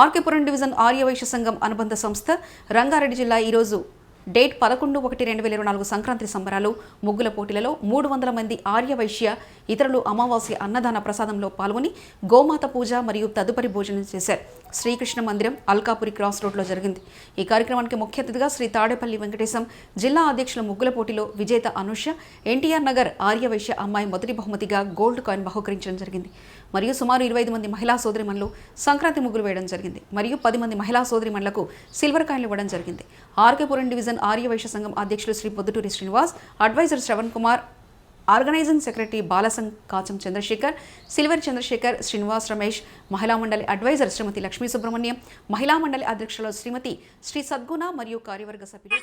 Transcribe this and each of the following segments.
RK Puram division Aryavysya సంఘం అనుబంధ సంస్థ రంగారెడ్డి జిల్లా ఈరోజు డేట్ 11/1/2024 సంక్రాంతి సంబరాలు ముగ్గుల పోటీలలో 300 మంది ఆర్యవైశ్య ఇతరులు అమావాస్య అన్నదాన ప్రసాదంలో పాల్గొని గోమాత పూజ మరియు తదుపరి భోజనం చేశారు. శ్రీకృష్ణ మందిరం అల్కాపురి క్రాస్ రోడ్లో జరిగింది. ఈ కార్యక్రమానికి ముఖ్య అతిథిగా శ్రీ తాడేపల్లి వెంకటేశం, జిల్లా అధ్యక్షుల ముగ్గుల పోటీలో విజేత అనుష, ఎన్టీఆర్ నగర్ ఆర్యవైశ్య అమ్మాయి మొదటి బహుమతిగా గోల్డ్ కాయిన్ బహుకరించడం జరిగింది. మరియు సుమారు 25 మంది మహిళా సోదరిమణులు సంక్రాంతి ముగ్గులు వేయడం జరిగింది. మరియు 10 మంది మహిళా సోదరిమణులకు సిల్వర్ కాయిన్లు ఇవ్వడం జరిగింది. ఆర్కేపురం డివిజన్ ఆర్యవైశ్య సంఘం అధ్యక్షులు Shri Podduturi Srinivas, advisor Shravan Kumar, organising secretary బాలసంగ్ కాచం చంద్రశేఖర్, సిల్వర్ చంద్రశేఖర్, శ్రీనివాస్ రమేష్, మహిళా మండలి అడ్వైజర్ శ్రీమతి లక్ష్మీ సుబ్రహ్మణ్యం, మహిళా మండలి అధ్యక్షులు శ్రీమతి శ్రీ సద్గుణ మరియు కార్యవర్గ సభ్యులు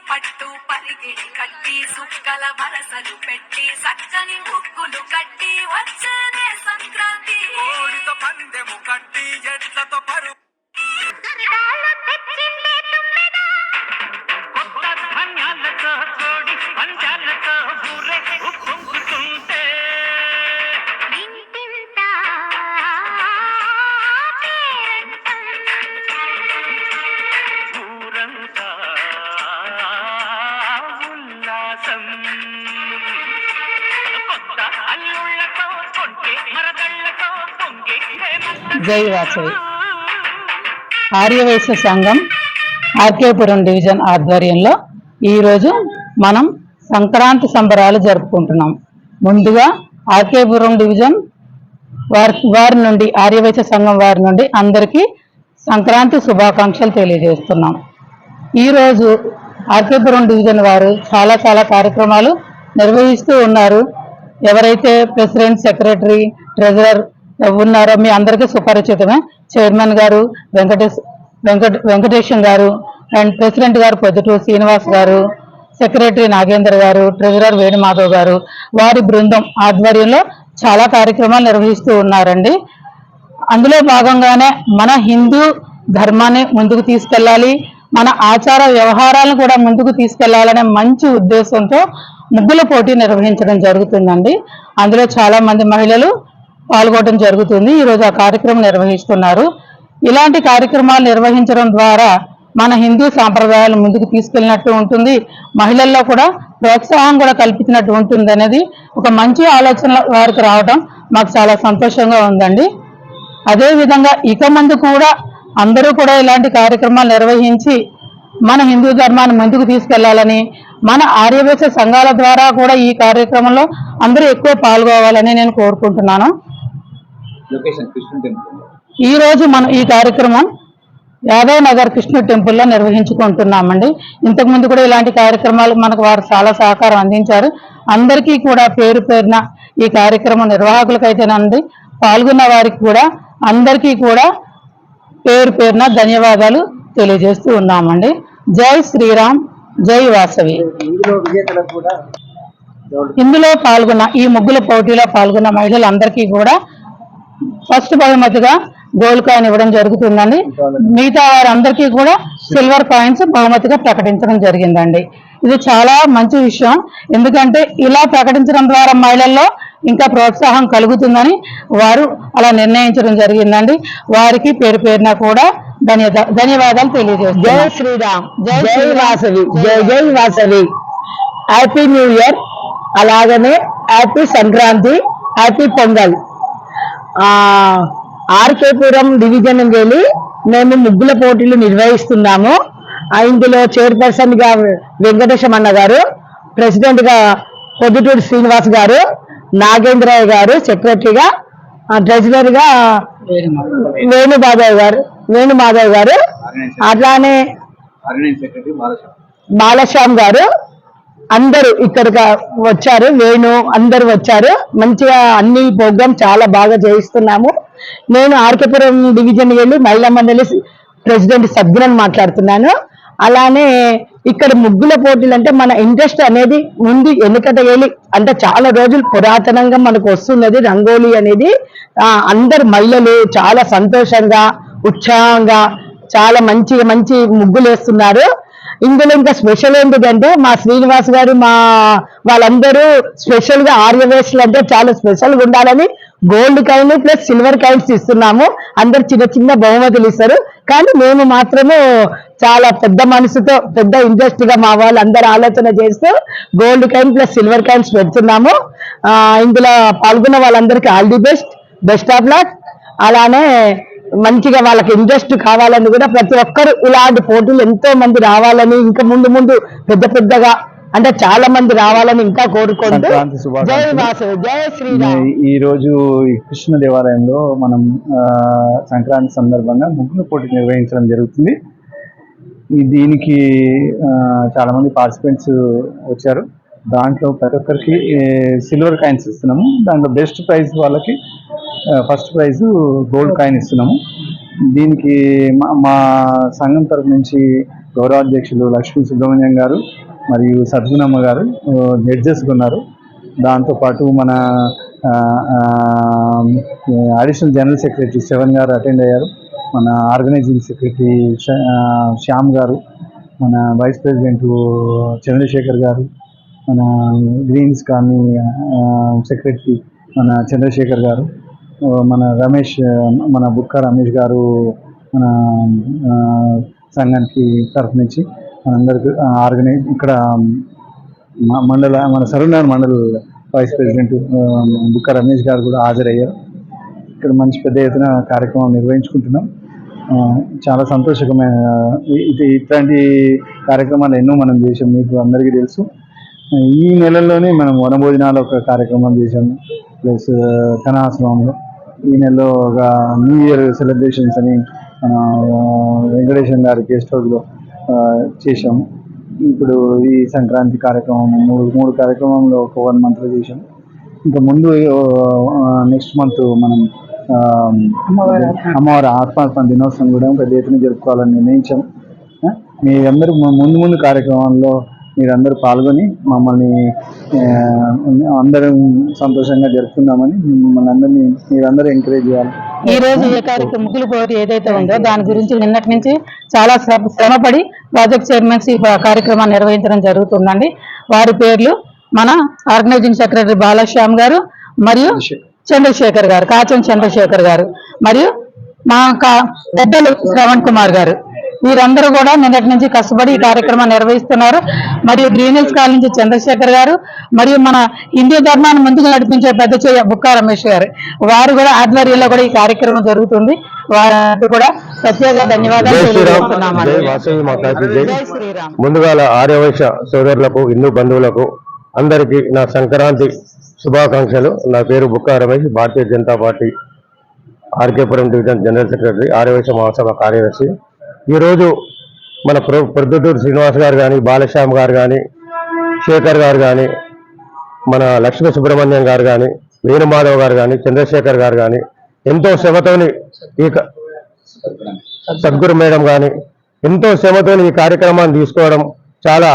పట్టు పరిగిడి కట్టి సుక్కల వరసలు పెట్టి సక్కని ముగ్గులు కట్టి వచ్చేదే సంక్రాంతి. కోడితో పందెము కట్టి ఎడ్లతో పరు కొత్త ధాన్యాలతో కోడి పంచాలతో ఊరే ఉప్పొంగుతుంటే జై వాసవి ఆర్యవైశ్య సంఘం ఆర్కేపురం డివిజన్ ఆధ్వర్యంలో ఈరోజు మనం సంక్రాంతి సంబరాలు జరుపుకుంటున్నాం. ముందుగా ఆర్కేపురం డివిజన్ వారి నుండి ఆర్యవైశ్య సంఘం వారి నుండి అందరికీ సంక్రాంతి శుభాకాంక్షలు తెలియజేస్తున్నాం. ఈరోజు ఆర్కేపురం డివిజన్ వారు చాలా కార్యక్రమాలు నిర్వహిస్తూ ఉన్నారు. ఎవరైతే ప్రెసిడెంట్, సెక్రటరీ, ట్రెజరర్ ఉన్నారో మీ అందరికీ సుపరిచితమే. చైర్మన్ గారు వెంకటేశం గారు అండ్ ప్రెసిడెంట్ గారు పొద్దుటూరు శ్రీనివాస్ గారు, సెక్రటరీ నాగేంద్ర గారు, ట్రెజరర్ వేణుమాధవ్ గారు, వారి బృందం ఆధ్వర్యంలో చాలా కార్యక్రమాలు నిర్వహిస్తూ ఉన్నారండి. అందులో భాగంగానే మన హిందూ ధర్మాన్ని ముందుకు తీసుకెళ్ళాలి, మన ఆచార వ్యవహారాలను కూడా ముందుకు తీసుకెళ్లాలనే మంచి ఉద్దేశంతో ముగ్గుల పోటీ నిర్వహించడం జరుగుతుందండి. అందులో చాలా మంది మహిళలు పాల్గొనడం జరుగుతుంది. ఈరోజు ఆ కార్యక్రమం నిర్వహిస్తున్నారు. ఇలాంటి కార్యక్రమాలు నిర్వహించడం ద్వారా మన హిందూ సాంప్రదాయాలు ముందుకు తీసుకెళ్ళినట్టు ఉంటుంది, మహిళల్లో కూడా ప్రోత్సాహం కూడా కల్పించినట్టు ఉంటుంది అనేది ఒక మంచి ఆలోచన వారికి రావడం మాకు చాలా సంతోషంగా ఉందండి. అదేవిధంగా ఇక ముందు కూడా అందరూ కూడా ఇలాంటి కార్యక్రమాలు నిర్వహించి మన హిందూ ధర్మాన్ని ముందుకు తీసుకెళ్లాలని, మన ఆర్యవైశ్య సంఘాల ద్వారా కూడా ఈ కార్యక్రమంలో అందరూ ఎక్కువ పాల్గొవాలని నేను కోరుకుంటున్నాను. ఈ రోజు మనం ఈ కార్యక్రమం యాదవ్ నగర్ కృష్ణ టెంపుల్లో నిర్వహించుకుంటున్నామండి. ఇంతకుముందు కూడా ఇలాంటి కార్యక్రమాలు మనకు వారు చాలా సహకారం అందించారు. అందరికీ కూడా పేరు పేరున ఈ కార్యక్రమం నిర్వాహకులకైతేనండి, పాల్గొన్న వారికి కూడా అందరికీ కూడా పేరు పేరున ధన్యవాదాలు తెలియజేస్తూ ఉన్నామండి. జై శ్రీరామ్, జై వాసవి. ఇందులో పాల్గొన్న ఈ ముగ్గుల పోటీలో పాల్గొన్న మహిళలందరికీ కూడా ఫస్ట్ బహుమతిగా గోల్డ్ కాయిన్ ఇవ్వడం జరుగుతుందండి. మిగతా వారందరికీ కూడా సిల్వర్ కాయిన్స్ బహుమతిగా ప్రకటించడం జరిగిందండి. ఇది చాలా మంచి విషయం, ఎందుకంటే ఇలా ప్రకటించడం ద్వారా మహిళల్లో ఇంకా ప్రోత్సాహం కలుగుతుందని వారు అలా నిర్ణయించడం జరిగిందండి. వారికి పేరు పేరున కూడా ధన్యవాదాలు తెలియజేస్తాను. జై శ్రీరామ్, జై వాసవి, జై వాసవి. హ్యాపీ న్యూ ఇయర్, అలాగనే happy Sankranti, happy Pongal. RKPuram division వెళ్ళి మేము ముగ్గుల పోటీలు నిర్వహిస్తున్నాము. ఇందులో చైర్పర్సన్ గా వెంకటేశం అన్న గారు, ప్రెసిడెంట్ గా పొద్దుటూరు శ్రీనివాస్ గారు, నాగేంద్రయ్య గారు సెక్రటరీగా, ట్రెజరర్ గా వేణుమాధవ్ గారు, అట్లానే బాలశ్యామ్ గారు, అందరూ ఇక్కడికి వచ్చారు. అందరూ వచ్చారు. మంచిగా అన్ని ప్రోగ్రామ్ చాలా బాగా చేయిస్తున్నాము. నేను ఆర్కేపురం డివిజన్ వెళ్ళి మహిళా మండలి ప్రెసిడెంట్ సద్గుణని మాట్లాడుతున్నాను. అలానే ఇక్కడ ముగ్గుల పోటీలు అంటే మన ఇంట్రెస్ట్ అనేది ముందు వెనుకట వెళ్ళి అంటే చాలా రోజులు పురాతనంగా మనకు వస్తున్నది రంగోలీ అనేది. అందరు మహిళలు చాలా సంతోషంగా ఉత్సాహంగా చాలా మంచి ముగ్గులు వేస్తున్నారు. ఇందులో ఇంకా స్పెషల్ ఏంటిదంటే మా శ్రీనివాస్ గారు మా వాళ్ళందరూ స్పెషల్ గా ఆర్యవేశ్లు అంటే చాలా స్పెషల్ గా ఉండాలని gold coin plus silver coins ఇస్తున్నాము. అందరు చిన్న చిన్న బహుమతులు ఇస్తారు. కానీ మేము మాత్రము చాలా పెద్ద మనసుతో పెద్ద ఇంట్రెస్ట్ గా మా వాళ్ళు అందరు ఆలోచన చేస్తూ gold coin plus silver coins పెడుతున్నాము. ఇందులో పాల్గొన్న వాళ్ళందరికీ all the best of luck. అలానే మంచిగా వాళ్ళకి ఇంట్రెస్ట్ కావాలని కూడా ప్రతి ఒక్కరు ఇలాంటి పోటీలు ఎంతో మంది రావాలని ఇంకా ముందు ముందు పెద్దగా అంటే చాలా మంది రావాలని ఇంకా కోరుకుంటూ సంక్రాంతి శుభాకాంక్షలు. జై వాసు జై శ్రీరామ్. ఈ రోజు ఈ కృష్ణ దేవాలయంలో మనం సంక్రాంతి సందర్భంగా ముగ్గుల పోటీ నిర్వహించడం జరుగుతుంది. దీనికి చాలా మంది పార్టిసిపెంట్స్ వచ్చారు. దాంట్లో ప్రతి ఒక్కరికి సిల్వర్ కాయిన్స్ ఇస్తున్నాము. దాంట్లో బెస్ట్ ప్రైజ్ వాళ్ళకి ఫస్ట్ ప్రైజ్ గోల్డ్ కాయిన్ ఇస్తున్నాము. దీనికి మా సంఘం తరఫు నుంచి గౌరవాధ్యక్షులు లక్ష్మీ సుబ్రహ్మణ్యం గారు మరియు సద్గుణమ్మ గారు జడ్జెస్గా ఉన్నారు. దాంతోపాటు మన అడిషనల్ జనరల్ సెక్రటరీ శవన్ గారు అటెండ్ అయ్యారు. మన ఆర్గనైజింగ్ సెక్రటరీ శ్యామ్ గారు, మన వైస్ ప్రెసిడెంట్ చంద్రశేఖర్ గారు, మన గ్రీన్స్ కాలనీ సెక్రటరీ మన చంద్రశేఖర్ గారు, మన రమేష్ మన బుక్క రమేష్ గారు మన సంఘానికి తరఫు నుంచి మనందరికి ఇక్కడ మన సరూనగర్ మండల్ వైస్ ప్రెసిడెంట్ బుక్క రమేష్ గారు కూడా హాజరయ్యారు. ఇక్కడ మంచి పెద్ద ఎత్తున కార్యక్రమం నిర్వహించుకుంటున్నాం. చాలా సంతోషకరమైన ఇట్లాంటి కార్యక్రమాలు ఎన్నో మనం చేసాం, మీకు అందరికీ తెలుసు. ఈ నెలల్లోనే మనం వనభోజనాలు ఒక కార్యక్రమం చేసాము, ప్లస్ కనాశ్రమంలో ఈ నెలలో ఒక న్యూ ఇయర్ సెలబ్రేషన్స్ అని మన వెంకటేశ్వర గారి గెస్ట్ హౌస్లో చేసాము. ఇప్పుడు ఈ సంక్రాంతి కార్యక్రమం మూడు కార్యక్రమంలో ఒక 1 monthలో చేసాము. ఇంకా ముందు నెక్స్ట్ మంత్ మనం అమ్మవారి ఆత్మార్పణ దినోత్సవం కూడా పెద్ద ఎత్తున జరుపుకోవాలని నిర్ణయించాము. మీరందరూ ముందు కార్యక్రమాల్లో మీరందరూ పాల్గొని మమ్మల్ని అందరం సంతోషంగా జరుపుకుందామని మిమ్మల్ని మీరందరూ ఎంకరేజ్ చేయాలి. ఈ రోజు ఏ కార్యక్రమం ముగ్గులు పోటీ ఏదైతే ఉందో దాని గురించి నిన్నటి నుంచి చాలా శ్రమపడి ప్రాజెక్ట్ చైర్మన్స్ ఈ కార్యక్రమాన్ని నిర్వహించడం జరుగుతుందండి. వారి పేర్లు మన ఆర్గనైజింగ్ సెక్రటరీ బాలశ్యామ్ గారు మరియు చంద్రశేఖర్ గారు, కాచం చంద్రశేఖర్ గారు, మరియు మా పెద్దలు శ్రవణ్ కుమార్ గారు. వీరందరూ కూడా నిన్నటి నుంచి కష్టపడి ఈ కార్యక్రమాన్ని నిర్వహిస్తున్నారు. మరియు గ్రీన్ కాలనీ నుంచి చంద్రశేఖర్ గారు, మరియు మన హిందూ ధర్మాన్ని ముందుకు నడిపించే పెద్ద చెయ్య బుక్క రమేష్ గారు, వారు కూడా ఆధ్వర్యంలో కూడా ఈ కార్యక్రమం జరుగుతుంది. వారికి కూడా ప్రత్యేక ధన్యవాదాలు తెలియజేస్తున్నాము. జై శ్రీరామ్. ముందుగా ఆర్యవైశ్య సోదరులకు, హిందూ బంధువులకు అందరికీ నా సంక్రాంతి శుభాకాంక్షలు. నా పేరు Bukka Ramesh, Bharatiya Janata Party RK Puram division general secretary, Aryavysya Mahasabha కార్యదర్శి. ఈరోజు మన ప్రొద్దుటూరు శ్రీనివాస్ గారు కానీ, బాలశ్యామ్ గారు కానీ, శేఖర్ గారు కానీ, మన లక్ష్మీ సుబ్రహ్మణ్యం గారు కానీ, వేణుమాధవ్ గారు కానీ, చంద్రశేఖర్ గారు కానీ ఎంతో శ్రమతోని ఈ సద్గురు మేడం కానీ ఎంతో శ్రమతోని ఈ కార్యక్రమాన్ని తీసుకోవడం చాలా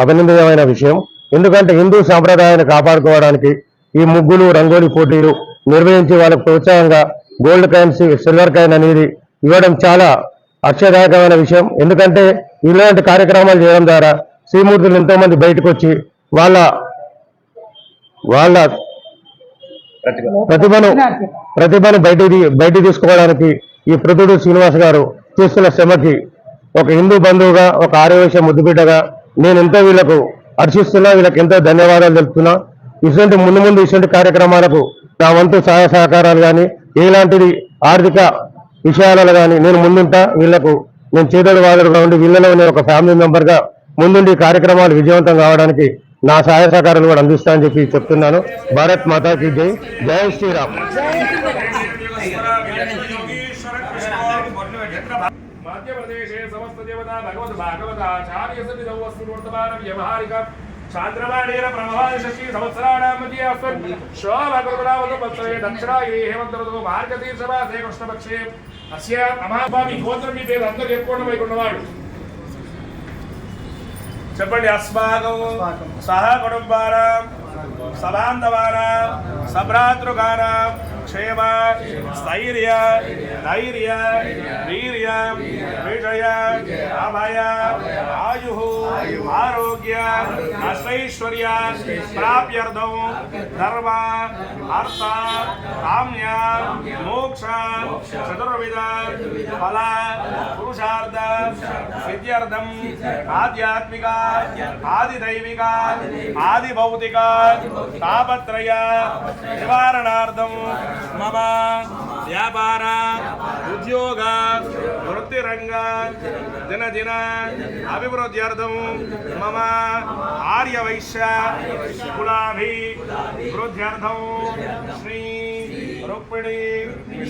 అభినందనీయమైన విషయం. ఎందుకంటే హిందూ సాంప్రదాయాన్ని కాపాడుకోవడానికి ఈ ముగ్గులు రంగోలీ పోటీలు నిర్వహించి వాళ్ళకు ప్రోత్సాహంగా గోల్డ్ కాయిన్స్, సిల్వర్ కాయిన్ అనేది ఇవ్వడం చాలా హర్షదాయకమైన విషయం. ఎందుకంటే ఇలాంటి కార్యక్రమాలు చేయడం ద్వారా శ్రీమూర్తులు ఎంతో మంది బయటకు వచ్చి వాళ్ళ ప్రతిభను బయట తీసుకోవడానికి ఈ ప్రొద్దుటూరు శ్రీనివాస్ గారు చేస్తున్న శ్రమకి ఒక హిందూ బంధువుగా, ఒక ఆర్యవైశ్య ముద్దుబిడ్డగా నేను ఎంతో వీళ్ళకు హర్షిస్తున్నా, వీళ్ళకి ఎంతో ధన్యవాదాలు తెలుపుతున్నా. ముందు ఇటువంటి కార్యక్రమాలకు నా వంతు సహాయ సహకారాలు కానీ ఎలాంటిది ఆర్థిక విషయాలలో కానీ నేను ముందుంటా. వీళ్లకు నేను చేదోడు వాదోడుగా ఉండి వీళ్ళలో నేను ఒక ఫ్యామిలీ మెంబర్గా ముందుండి కార్యక్రమాలు విజయవంతం కావడానికి నా సహాయ సహకారాలు కూడా అందిస్తానని చెప్పి చెప్తున్నాను. భారత్ మాతాకి జై. జై శ్రీరామ్. మధ్యప్రదేశే సమస్త దేవతా భగవద్ భాగవతాచార్య సన్నిధౌ వర్తమాన వ్యవహారిక చాంద్రమాణేన ప్రభావిశీ సంవత్సరాణాం మధ్య అస్మిన్ శోభకృతనామతో వత్సరే దక్షిణాయనే హేమంతరతో మార్గశీర్షమాసే కృష్ణపక్షే అస్య అమాస్వామి గోత్రం మీ పేరు అందరూ చెప్పుకోండి. వైకుంఠవాడు చెప్పండి. అస్మాకం సహ కుటుంబానాం సబాంధవానాం సభ్రాతృకానాం క్షేమ స్థైర్య ధైర్య వీర్య విజయ అభయ ఆయు ఆరోగ్య అష్టైశ్వర్య ప్రాప్యర్థం ధర్మ అర్థ కామ్య మోక్ష చతుర్విధ ఫల పురుషార్థ సిద్ధ్యర్థం ఆధ్యాత్మిక ఆదిదైవిక ఆదిభౌతిక తాపత్రయ నివారణార్థం మమ వ్యాపార ఉద్యోగ వృత్తిరంగ దినదిన అభివృద్ధ్యర్థం మమ ఆర్యవైశ్య కులాభి వృద్ధ్యర్థం శ్రీ రుక్మిణి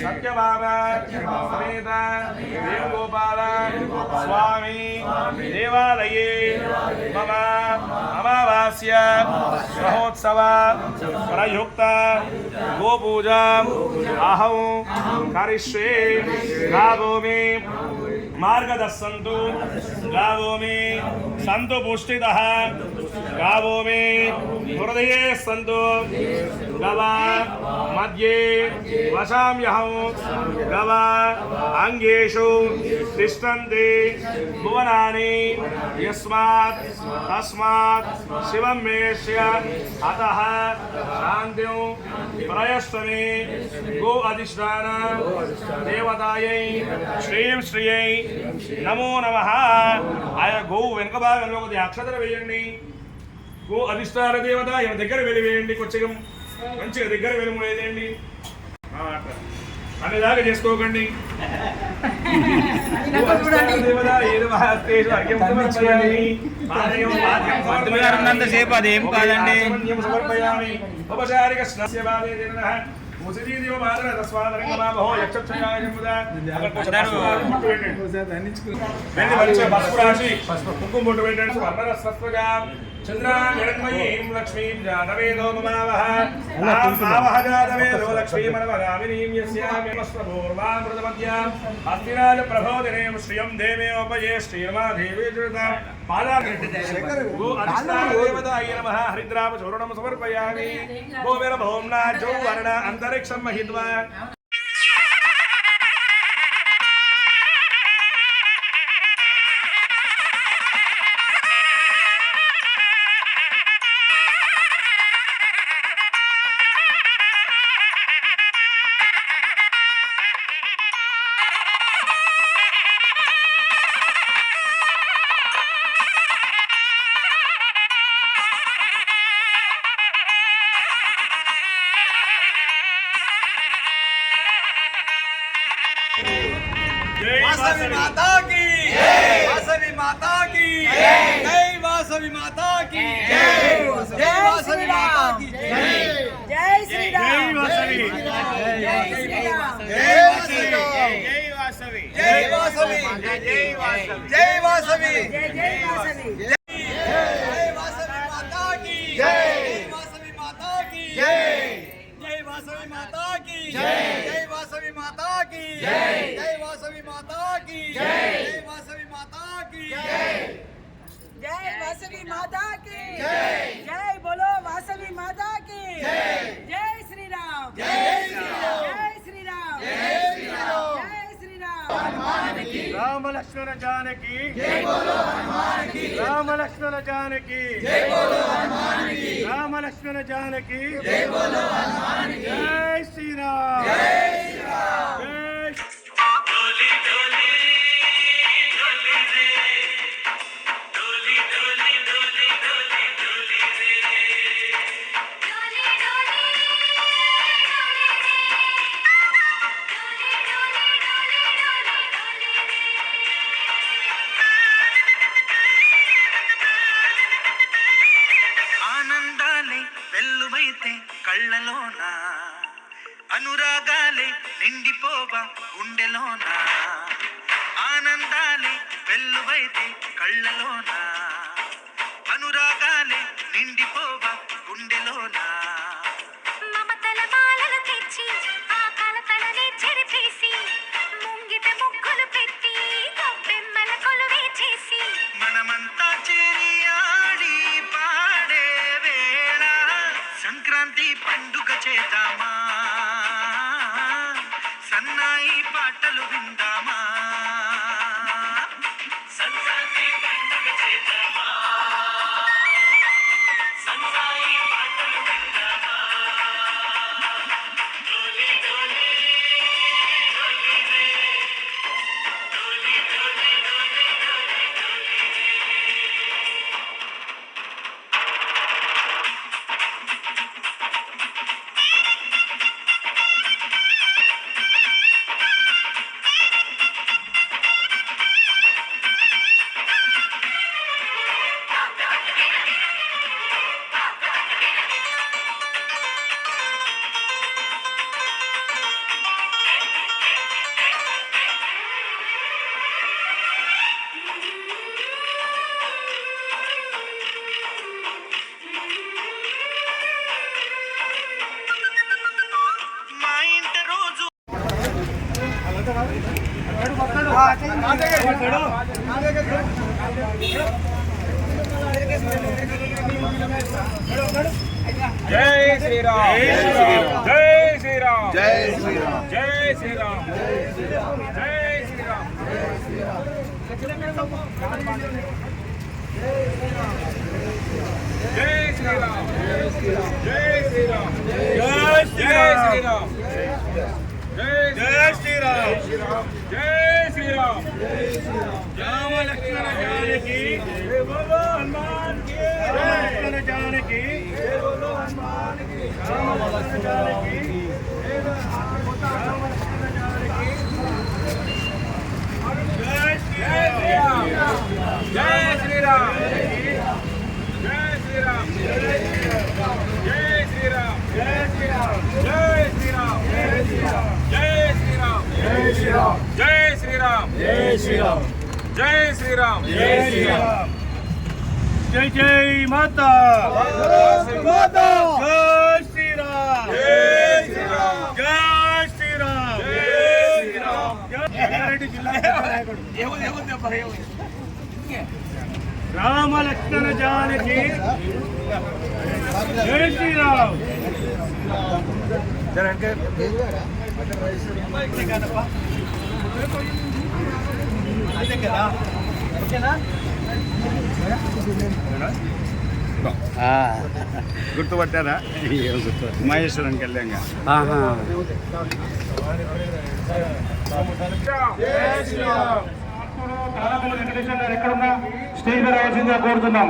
సత్యభామ సమేత వేణుగోపాల స్వామి దేవాలయే మమ అమావాస్య మహోత్సవ ప్రయుక్త గోపూజా అహం కరిష్యే గావో మే మార్గదర్శन्तु गावो मे सन्तु पुष्टितः गावो मे हृदये सन्तु गवा मध्ये वसाम्यहं गवा अङ्गेषु तिष्ठन्ति भुवनानि यस्मात् तस्मात् शिवं मेष्य अतः शान्तिं प्रयश्चमे गो अधिष्ठान देवतायै श्रीं श्रियै నమో నమః. ఆయా గోవు వెనుక భాగంలో కొద్దిగా అక్షతలు వేయండి. గో అధిష్టాన దేవత ఈయన దగ్గర వెలివేయండి. కొంచెం మంచిగా దగ్గర వెలువేయండి. అనేదాకా చేసుకోకండి. సేపు అదేం కాదండి. చంద్రాన్మయీం లక్ష్మీం జాతవేదో మమావహ మావహ జాతవేదో లక్ష్మీమనవగామినీం యస్యామేమస్వపూర్వామృతమధ్యాం అస్తిరాజ ప్రభోదినేం శ్రియం దేవేపయే శ్రీర్మా దేవీ జృతాం పాదాదేవతాయ నమః. హరిద్రామ చూర్ణం సమర్పయామి. గోవిర భౌమ్నా జౌ వర్ణ అంతరిక్షం మహిత్వా वासवी माता की जय, वासवी माता की जय, वासवी माता की जय, जय वासवी माता की जय, जय श्री राम जय वासवी, जय श्री राम जय वासवी, जय वासवी, जय वासवी, जय वासवी, जय वासवी, जय वासवी जय वासवी माता की जय, वासवी माता की जय, जय वासवी माता की जय, जय वासवी माता की जय, जय वासवी माता की जय, जय वासवी माता की जय, जय वासवी माता की जय बोलो वासवी माता की जय श्री राम जय श्री राम, जय श्री राम जय श्री राम, जय श्री राम राम लक्ष्मण जानकी जय बोलो हनुमान की, राम लक्ष्मण जानकी जय बोलो हनुमान की, राम लक्ष्मण जानकी जय बोलो हनुमान की, जय श्री राम, जय श्री राम, जय डोली डोली डोली रे डोली डोली डोली डोली डोली रे डोली डोली ఆనందాలే వెల్లువైతే కళ్ళలోన అనురాగాలే నిండిపోవా గుండెలోన ఆనందాలే వెల్లువైతే కళ్ళలోన అనురాగాలే నిండిపోవా గుండెలోన మమతల మాలలు తెచ్చి ఆ కలతలనే చెరిపేసి ముంగిట ముగ్గులు పెట్టి గొప్పెమ్మల కొలువే చేసి మనమంతా చేరి ఆడి పాడే వేళ సంక్రాంతి పండుగ చేద్దామా సన్నాయి పాట పాటలు విందామా సంక్రాంతి పండుగ చేద్దామా సంక్రాంతి పాటలు విందామా డోలి డోలి డోలి రే డోలి డోలి డోలి డోలి డోలి మా ఇంట రోజు జై శ్రీరామ్ జై శ్రీరామ్ జై శ్రీరామ్ జై శ్రీరామ్ జై శ్రీరామ్ జై శ్రీరామ్ జై శ్రీరామ్ జై శ్రీరామ్ జై శ్రీరామ్ జై శ్రీరామ్ రామ లక్ష్మణ జానకి జై బోలో హనుమాన్ కి రామ లక్ష్మణ జానకి జై బోలో హనుమాన్ కి రామ లక్ష్మణ జానకి జై రామ లక్ష్మణ జానకి జై శ్రీరామ్ జై శ్రీరామ్ జై శ్రీరామ్ జై శ్రీరామ్ జై శ్రీరామ్ జై శ్రీరామ్ జై శ్రీరామ్ జై శ్రీరామ్ జై శ్రీరామ్ జై శ్రీరామ్ జై శ్రీరామ్ జై శ్రీరామ్ జై జై మాతా మాతా జై శ్రీరామ్ జై శ్రీరామ్ జై శ్రీరామ్ జై శ్రీరామ్ రంగారెడ్డి జిల్లా రామ లక్ష్మణ జానకి జై శ్రీరామ్ గుర్తుపట్టారా మహేశ్వరంకి వెళ్ళాంగా ఎక్కడున్నా స్టేజ్ మీద రావాల్సిందిగా కోరుతున్నాం.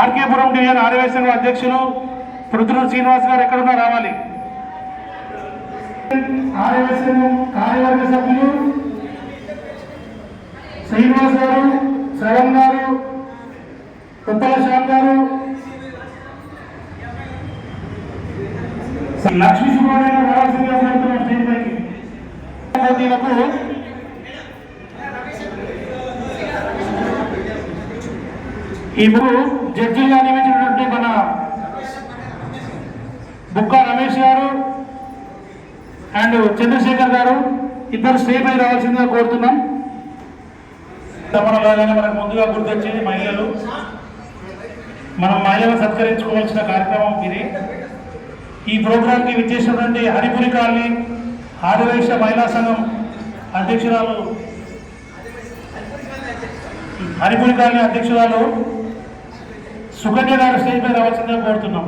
ఆర్కేపురం డివిజన్ ఆదివాసీ అధ్యక్షులు పృథ్వీ శ్రీనివాస్ గారు ఎక్కడున్నా రావాలి. ఆదివాసీ కార్యవర్గ సభ్యులు శ్రీనివాస్ గారు, శ్రవణ్ గారు, కొత్తల శ్యామ్ గారు, లక్ష్మీ సుబ్రహ్మణ్యం రావాల్సిందిగా కోరుతున్నాం స్టేజ్ పైకి. ఇప్పుడు జడ్జిగా నియమించినటువంటి మన బుక్కా రమేష్ గారు అండ్ చంద్రశేఖర్ గారు ఇద్దరు స్టేజ్ పై రావాల్సిందిగా కోరుతున్నాం. తమలాగానే మనకు ముందుగా గుర్తొచ్చేది మహిళలు. మనం మహిళలను సత్కరించుకోవాల్సిన కార్యక్రమం ఇది. ఈ ప్రోగ్రాంకి విచ్చేసినటువంటి హరిపురి కాలనీ ఆదివైశ్య మహిళా సంఘం అధ్యక్షురాలు హరిపురి కాలనీ అధ్యక్షురాలు సుకన్య గారు స్టేజ్ పై రావాల్సిందిగా కోరుతున్నాం.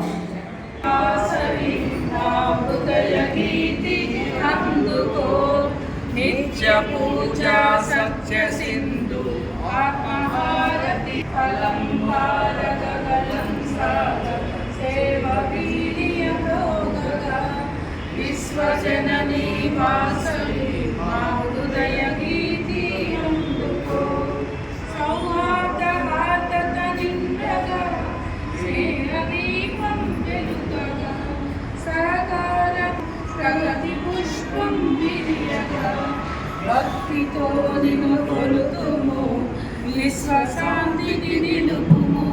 నిత్య పూజా సత్య సింధు ఆత్మహారతి ఫలం భారగలం సేవ వీర్య భోగగా విశ్వజననీ వాసవి మా హృదయ గీతి అందుకో సౌహార్ద హార్దత నిండగా స్నేహ దీపం వెలుగగా సహకార ప్రగతి పుష్పం విరియగా భక్తితో నిన్ను కొలుతుము విశ్వశాంతిని నిలుపుము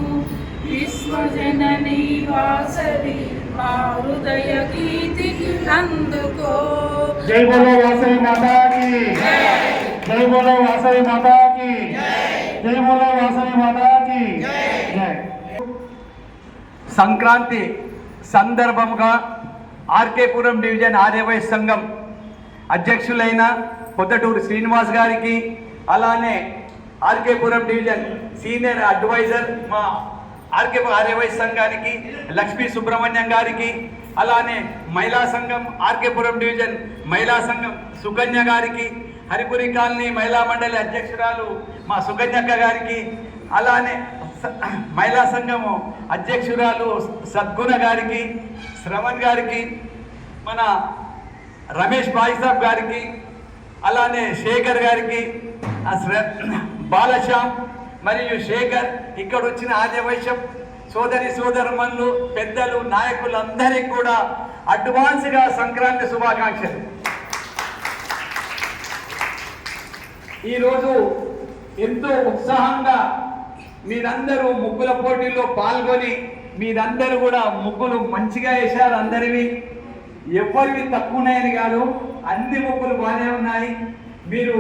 విశ్వజననీ వాసవి మా హృదయ గీతి అందుకో. జై బోలో వాసవి మాతాకి జై బోలో వాసవి మాతాకి జై బోలో వాసవి మాతాకి జై. సంక్రాంతి సందర్భంగా ఆర్కేపురం డివిజన్ ఆర్యవైశ్య సంఘం అధ్యక్షులైన పొద్దటూరు శ్రీనివాస్ గారికి, అలానే ఆర్కేపురం డివిజన్ సీనియర్ అడ్వైజర్ మా ఆర్యవైశ్య సంఘానికి లక్ష్మీ సుబ్రహ్మణ్యం గారికి, అలానే మహిళా సంఘం ఆర్కేపురం డివిజన్ మహిళా సంఘం సుకన్య గారికి, హరిపురి కాలనీ మహిళా మండలి అధ్యక్షురాలు మా సుకన్యక్క గారికి, అలానే మహిళా సంఘము అధ్యక్షురాలు సద్గుణ గారికి, శ్రవణ్ గారికి, మన రమేష్ బాయిసాబ్ గారికి, అలానే శేఖర్ గారికి, బాలశ్యామ్ మరియు శేఖర్, ఇక్కడ వచ్చిన ఆర్యవైశ్యం సోదరి సోదరుమణులు, పెద్దలు, నాయకులందరికీ కూడా అడ్వాన్స్గా సంక్రాంతి శుభాకాంక్షలు. ఈరోజు ఎంతో ఉత్సాహంగా మీరందరూ ముగ్గుల పోటీల్లో పాల్గొని మీరందరూ కూడా ముగ్గులు మంచిగా వేశారు. అందరివి ఎవరివి తక్కువనాయని కాదు, అన్ని ముగ్గులు బాగానే ఉన్నాయి. మీరు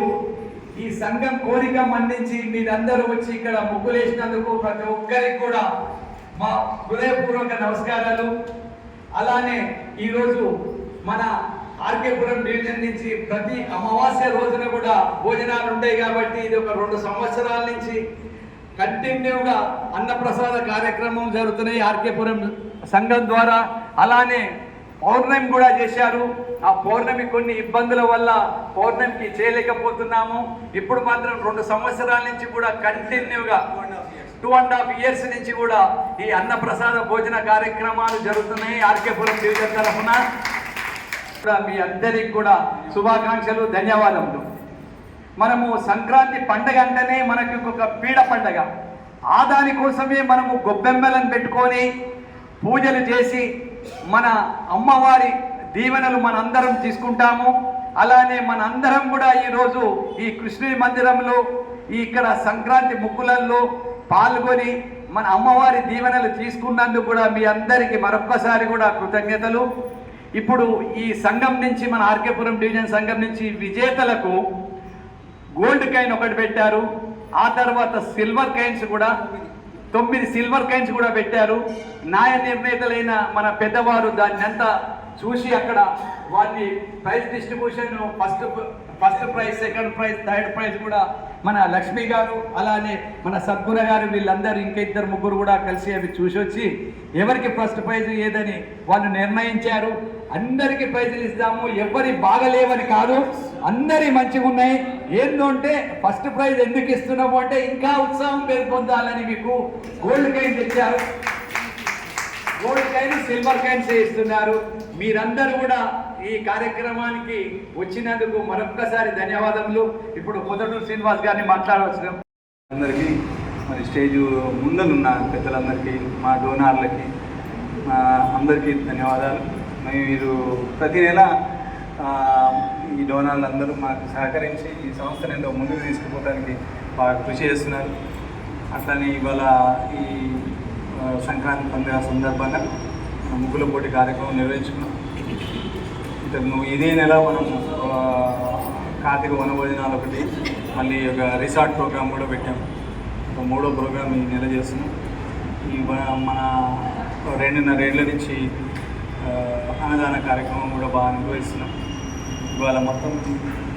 ఈ సంఘం కోరిక మన్నించి మీరందరూ వచ్చి ఇక్కడ ముగ్గులు వేసినందుకు ప్రతి ఒక్కరికి కూడా మా హృదయపూర్వక నమస్కారాలు. అలానే ఈరోజు మన ఆర్కేపురం డివిజన్ నుంచి ప్రతి అమావాస్య రోజున కూడా భోజనాలు ఉంటాయి కాబట్టి ఇది ఒక 2 సంవత్సరాల నుంచి కంటిన్యూగా అన్నప్రసాద కార్యక్రమం జరుగుతున్నాయి ఆర్కేపురం సంఘం ద్వారా. అలానే పౌర్ణమి కూడా చేశారు. ఆ పౌర్ణమి కొన్ని ఇబ్బందుల వల్ల పౌర్ణమికి చేయలేకపోతున్నాము. ఇప్పుడు మాత్రం 2 సంవత్సరాల నుంచి కూడా కంటిన్యూగా 2.5 years నుంచి కూడా ఈ అన్నప్రసాద భోజన కార్యక్రమాలు జరుగుతున్నాయి ఆర్కేపురం డివిజన్ తరఫున. మీ అందరికి కూడా శుభాకాంక్షలు, ధన్యవాదములు. మనము సంక్రాంతి పండగ అంటేనే మనకి ఒక పీడ పండగ. దానికోసమే మనము గొబ్బెమ్మలను పెట్టుకొని పూజలు చేసి మన అమ్మవారి దీవెనలు మనందరం తీసుకుంటాము. అలానే మనందరం కూడా ఈరోజు ఈ కృష్ణుని మందిరంలో ఇక్కడ సంక్రాంతి ముగ్గులలో పాల్గొని మన అమ్మవారి దీవెనలు తీసుకున్నందుకు కూడా మీ అందరికీ మరొక్కసారి కూడా కృతజ్ఞతలు. ఇప్పుడు ఈ సంఘం నుంచి మన ఆర్కేపురం డివిజన్ సంఘం నుంచి విజేతలకు గోల్డ్ కాయిన్ ఒకటి పెట్టారు. ఆ తర్వాత సిల్వర్ కాయిన్స్ కూడా 9 సిల్వర్ కాయిన్స్ కూడా పెట్టారు. న్యాయ నిర్ణేతలైన మన పెద్దవారు దాన్ని అంతా చూసి అక్కడ వారిని prize distribution first prize, second prize, third prize కూడా మన లక్ష్మి గారు, అలానే మన సద్గుణ గారు, వీళ్ళందరూ ఇంకా 2-3 కూడా కలిసి అవి చూసి వచ్చి ఎవరికి ఫస్ట్ ప్రైజ్ ఏదని వాళ్ళు నిర్ణయించారు. అందరికీ ప్రైజులు ఇస్తాము, ఎవరి బాగలేవని కాదు, అందరి మంచిగా ఉన్నాయి. ఏంటంటే ఫస్ట్ ప్రైజ్ ఎందుకు ఇస్తున్నాము అంటే ఇంకా ఉత్సాహం పెరిపొందాలని మీకు గోల్డ్ కాయిన్ తెచ్చారు. గోల్డ్ కాయిన్, సిల్వర్ కాయిన్స్ ఇస్తున్నారు. మీరందరూ కూడా ఈ కార్యక్రమానికి వచ్చినందుకు మరొక్కసారి ధన్యవాదములు. ఇప్పుడు పొద్దటూరు శ్రీనివాస్ గారిని మాట్లాడవచ్చు. అందరికీ మరి స్టేజ్ ముందలున్న పెద్దలందరికీ, మా డోనార్లకి అందరికీ ధన్యవాదాలు. మీరు ప్రతి నెల ఈ డోనార్లు అందరూ మాకు సహకరించి ఈ సంస్థను ఎంతో ముందుకు తీసుకుపోవడానికి బాగా కృషి చేస్తున్నారు. అట్లనే ఇవాళ ఈ సంక్రాంతి పండుగ సందర్భంగా ముగ్గుల పోటీ కార్యక్రమం నిర్వహించుకున్నాం. ఇదే నెల మనం కార్తీక వనభోజనాలు ఒకటి, మళ్ళీ ఒక రిసార్ట్ ప్రోగ్రామ్ కూడా పెట్టాం. 3వ ప్రోగ్రామ్ ఈ నెల చేస్తున్నాం. ఈ మన 2.5 ఏళ్ళ నుంచి అన్నదాన కార్యక్రమం కూడా బాగా నిర్వహిస్తున్నాం. ఇవాళ మొత్తం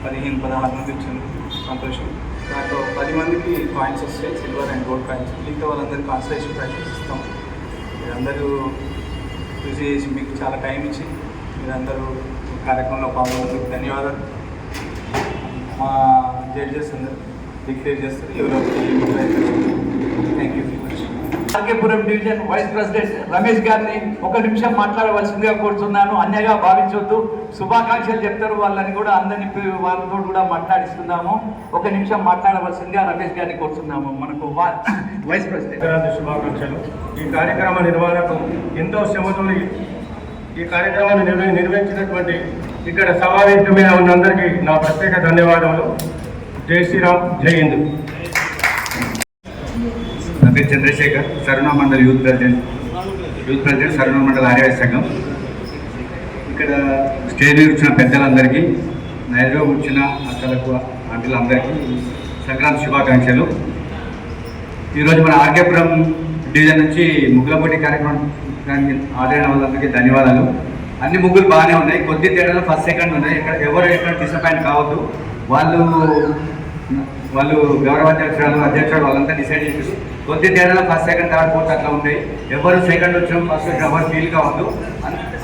15-16 మంది వచ్చింది, సంతోషం. దాంట్లో 10 మందికి కాయిన్స్ వస్తాయి, సిల్వర్ అండ్ గోల్డ్ కాయిన్స్. మిగతా వాళ్ళందరికీ కాన్సలేషన్ ప్రైజెస్ ఇస్తాం. మీరందరూ కృషి చేసి మీకు చాలా టైం ఇచ్చి మీరందరూ కార్యక్రమంలో పాల్గొన్నందుకు ధన్యవాదాలు. మా జడ్జెస్ అందరూ డిక్లేర్ చేస్తారు ఎవరో. Thank you very much. RKPuram division vice president Ramesh గారిని 1 నిమిషం మాట్లాడవలసిందిగా కోరుతున్నాను. అన్యగా భావించవద్దు, శుభాకాంక్షలు చెప్తారు వాళ్ళని కూడా, అందరినీ వాళ్ళతో కూడా మాట్లాడిస్తున్నాము. 1 నిమిషం మాట్లాడవలసిందిగా రమేష్ గారిని కోరుతున్నాము. మనకు వైస్ ప్రెసిడెంట్ శుభాకాంక్షలు. ఈ కార్యక్రమ నిర్వహణకు ఎంతో శ్రమతో ఈ కార్యక్రమాన్ని నిర్వహించినటువంటి ఇక్కడ సమావేశం మీద ఉన్న అందరికీ నా ప్రత్యేక ధన్యవాదాలు. జై శ్రీరామ్, జై హిందూ. నా పేరు చంద్రశేఖర్, సరుణ మండల్ యూత్ ప్రెసిడెంట్ సరుణ మండల్ ఆర్యవైశ్య సంఘం. ఇక్కడ స్టేజ్ మీద వచ్చిన పెద్దలందరికీ, నైరుగా వచ్చిన అక్కలకు, ఆంటీలందరికీ సంక్రాంతి శుభాకాంక్షలు. ఈరోజు మన ఆర్కేపురం డివిజన్ నుంచి ముగ్గుల పోటీ కార్యక్రమం ఆదరణ వాళ్ళందరికీ ధన్యవాదాలు. అన్ని ముగ్గులు బాగానే ఉన్నాయి. కొద్ది తేడాలో ఫస్ట్ సెకండ్ ఉన్నాయి. ఎవరు ఎక్కడ డిసప్పాయింట్ కావద్దు. వాళ్ళు గౌరవ అధ్యక్షుడు వాళ్ళంతా డిసైడ్ చేసి కొద్ది తేడాలో ఫస్ట్ సెకండ్ థర్డ్ ఫోర్త్ అట్లా ఉంటాయి. ఎవరు సెకండ్ వచ్చాం ఫస్ట్ వచ్చాం ఎవరు ఫీల్ కావద్దు.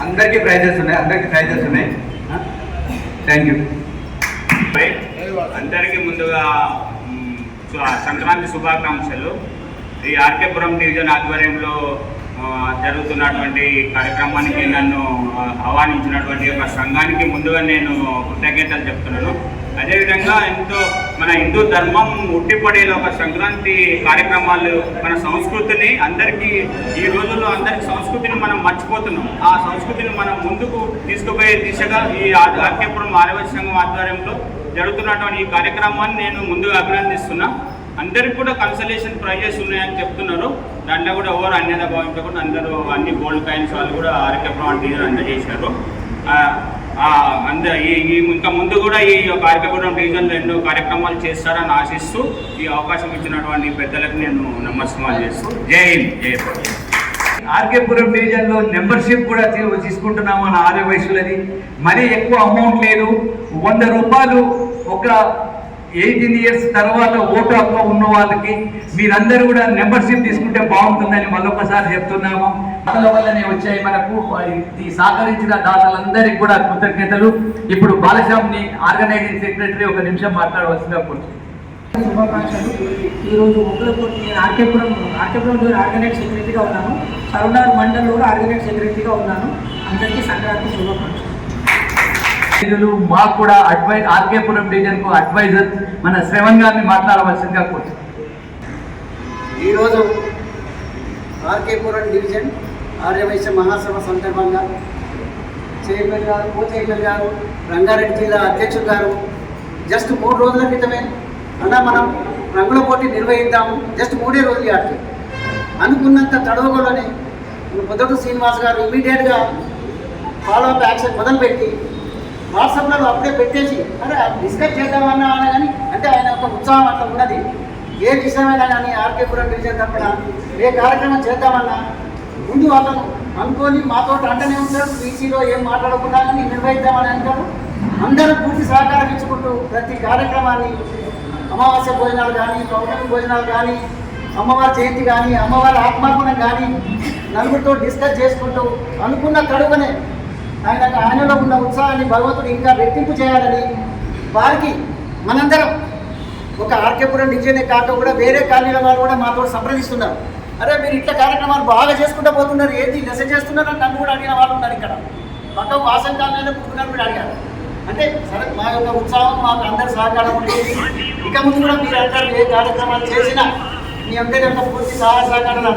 అందరికీ ప్రైజెస్ ఉన్నాయి. Thank you. అందరికీ ముందుగా సంక్రాంతి శుభాకాంక్షలు. ఈ ఆర్కేపురం డివిజన్ ఆధ్వర్యంలో జరుగుతున్నటువంటి కార్యక్రమానికి నన్ను ఆహ్వానించినటువంటి ఒక సంఘానికి ముందుగా నేను కృతజ్ఞతలు చెప్తున్నాను. అదేవిధంగా మన హిందూ ధర్మం ఉట్టిపడేలో ఒక సంక్రాంతి కార్యక్రమాలు మన సంస్కృతిని ఈ రోజుల్లో అందరికి సంస్కృతిని మనం మర్చిపోతున్నాం. ఆ సంస్కృతిని మనం ముందుకు తీసుకుపోయే దిశగా ఈ ఆర్కేపురం ఆర్యవైశ్య సంఘం ఆధ్వర్యంలో జరుగుతున్నటువంటి ఈ కార్యక్రమాన్ని నేను ముందుగా అభినందిస్తున్నా. అందరికి కూడా కన్సలేషన్ ప్రైజెస్ ఉన్నాయని చెప్తున్నారు. దాంట్లో కూడా ఎవరు అన్యత భావించకుండా అందరూ అన్ని గోల్డ్ కాయిన్స్ వాళ్ళు కూడా ఆర్కేపురం డివిజన్ అందజేశారు. ఇంకా ముందు కూడా ఈ ఆర్కేపురం డివిజన్లో ఎన్నో కార్యక్రమాలు చేస్తారని ఆశిస్తూ ఈ అవకాశం ఇచ్చినటువంటి పెద్దలకు నేను నమస్కారం చేస్తూ జై హింద్, జై భారత్. ఆర్కేపురం డివిజన్లో మెంబర్షిప్ కూడా తీసుకుంటున్నాము మన ఆర్యవైశ్యులది. మరీ ఎక్కువ అమౌంట్ లేదు. 100 రూపాయలు ఒక 18 years తర్వాత ఓటు హక్కు ఉన్న వాళ్ళకి మీరందరూ కూడా మెంబర్షిప్ తీసుకుంటే బాగుంటుందని మళ్ళొకసారి చెప్తున్నాము. దాతల వల్లనే వచ్చాయి మనకు. ఈ సహకరించిన దాతలందరికీ కూడా కృతజ్ఞతలు. ఇప్పుడు బాలశ్యామ్ని ఆర్గనైజింగ్ సెక్రటరీ ఒక నిమిషం మాట్లాడవలసిందిగా కోరుతున్నాను. శుభాకాంక్షలు. ఈరోజు ముగ్గులపోటీ నేను ఆర్కేపురం ఆర్గనైజ్ సెక్రటరీగా ఉన్నాను. సరౌండర్ మండలంలో కూడా ఆర్గనైజ్ సెక్రటరీగా ఉన్నాను. అందరికీ సంక్రాంతి శుభాకాంక్షలు. మాకు కూడా ఆర్కేపురం డివిజన్కు అడ్వైజర్ మన శ్రవణ్ గారిని మాట్లాడవలసిందిగా కోరుతున్నాను. ఈరోజు ఆర్కేపురం డివిజన్ ఆర్యవైశ్య మహాసభ సందర్భంగా చైర్మన్ గారు, కో చైర్మన్ గారు, రంగారెడ్డి జిల్లా అధ్యక్షుడు గారు జస్ట్ 3 రోజుల క్రితమే అలా మనం రంగుల పోటీ నిర్వహిద్దాము, జస్ట్ 3 రోజులు ఆడితే అనుకున్నంత తడవగలని పొద్దుటూరు శ్రీనివాస్ గారు ఇమీడియట్గా ఫాలోఅప్ యాక్షన్ మొదలుపెట్టి వాట్సాప్లో అప్పుడే పెట్టేసి అరే డిస్కస్ చేద్దామన్నా కానీ అంటే ఆయన ఒక ఉత్సాహం అట్లా ఉన్నది. ఏ విషయమైనా కానీ ఆర్కేపురం డివిజన్ తరఫున ఏ కార్యక్రమం చేద్దామన్నా ముందు అతను అనుకొని మాతో అంటనే ఉంటాడు. బీసీలో ఏం మాట్లాడకుండా కానీ నిర్వహిద్దామని అంటారు. అందరూ పూర్తి సహకారం ఇచ్చుకుంటూ ప్రతి కార్యక్రమాన్ని అమావాస్య భోజనాలు కానీ, పౌర్ణమి భోజనాలు కానీ, అమ్మవారి జయంతి కానీ, అమ్మవారి ఆత్మార్పణం కానీ నలుగురితో డిస్కస్ చేసుకుంటూ అనుకున్న కడువనే ఆయనలో ఉన్న ఉత్సాహాన్ని భగవంతుడు ఇంకా రెట్టింపు చేయాలని వారికి మనందరం ఒక ఆర్కేపురం డివిజనే కాక కూడా వేరే కాలనీల వారు కూడా మాతో సంప్రదిస్తున్నారు. అరే మీరు ఇట్లా కార్యక్రమాలు బాగా చేసుకుంటూ పోతున్నారు, ఏది లెస చేస్తున్నారని నన్ను కూడా అడిగిన వాళ్ళు ఉన్నారు. ఇక్కడ పక్క వాసన కాలనీలో పుట్టుకున్నారు కూడా అడిగారు. అంటే సరే మా యొక్క ఉత్సాహం మాకు అందరి సహకారం ఉండేది. ఇక ముందు కూడా మీరు అందరూ ఏ కార్యక్రమాలు చేసినా మీ అందరి యొక్క పూర్తి సహకారాలు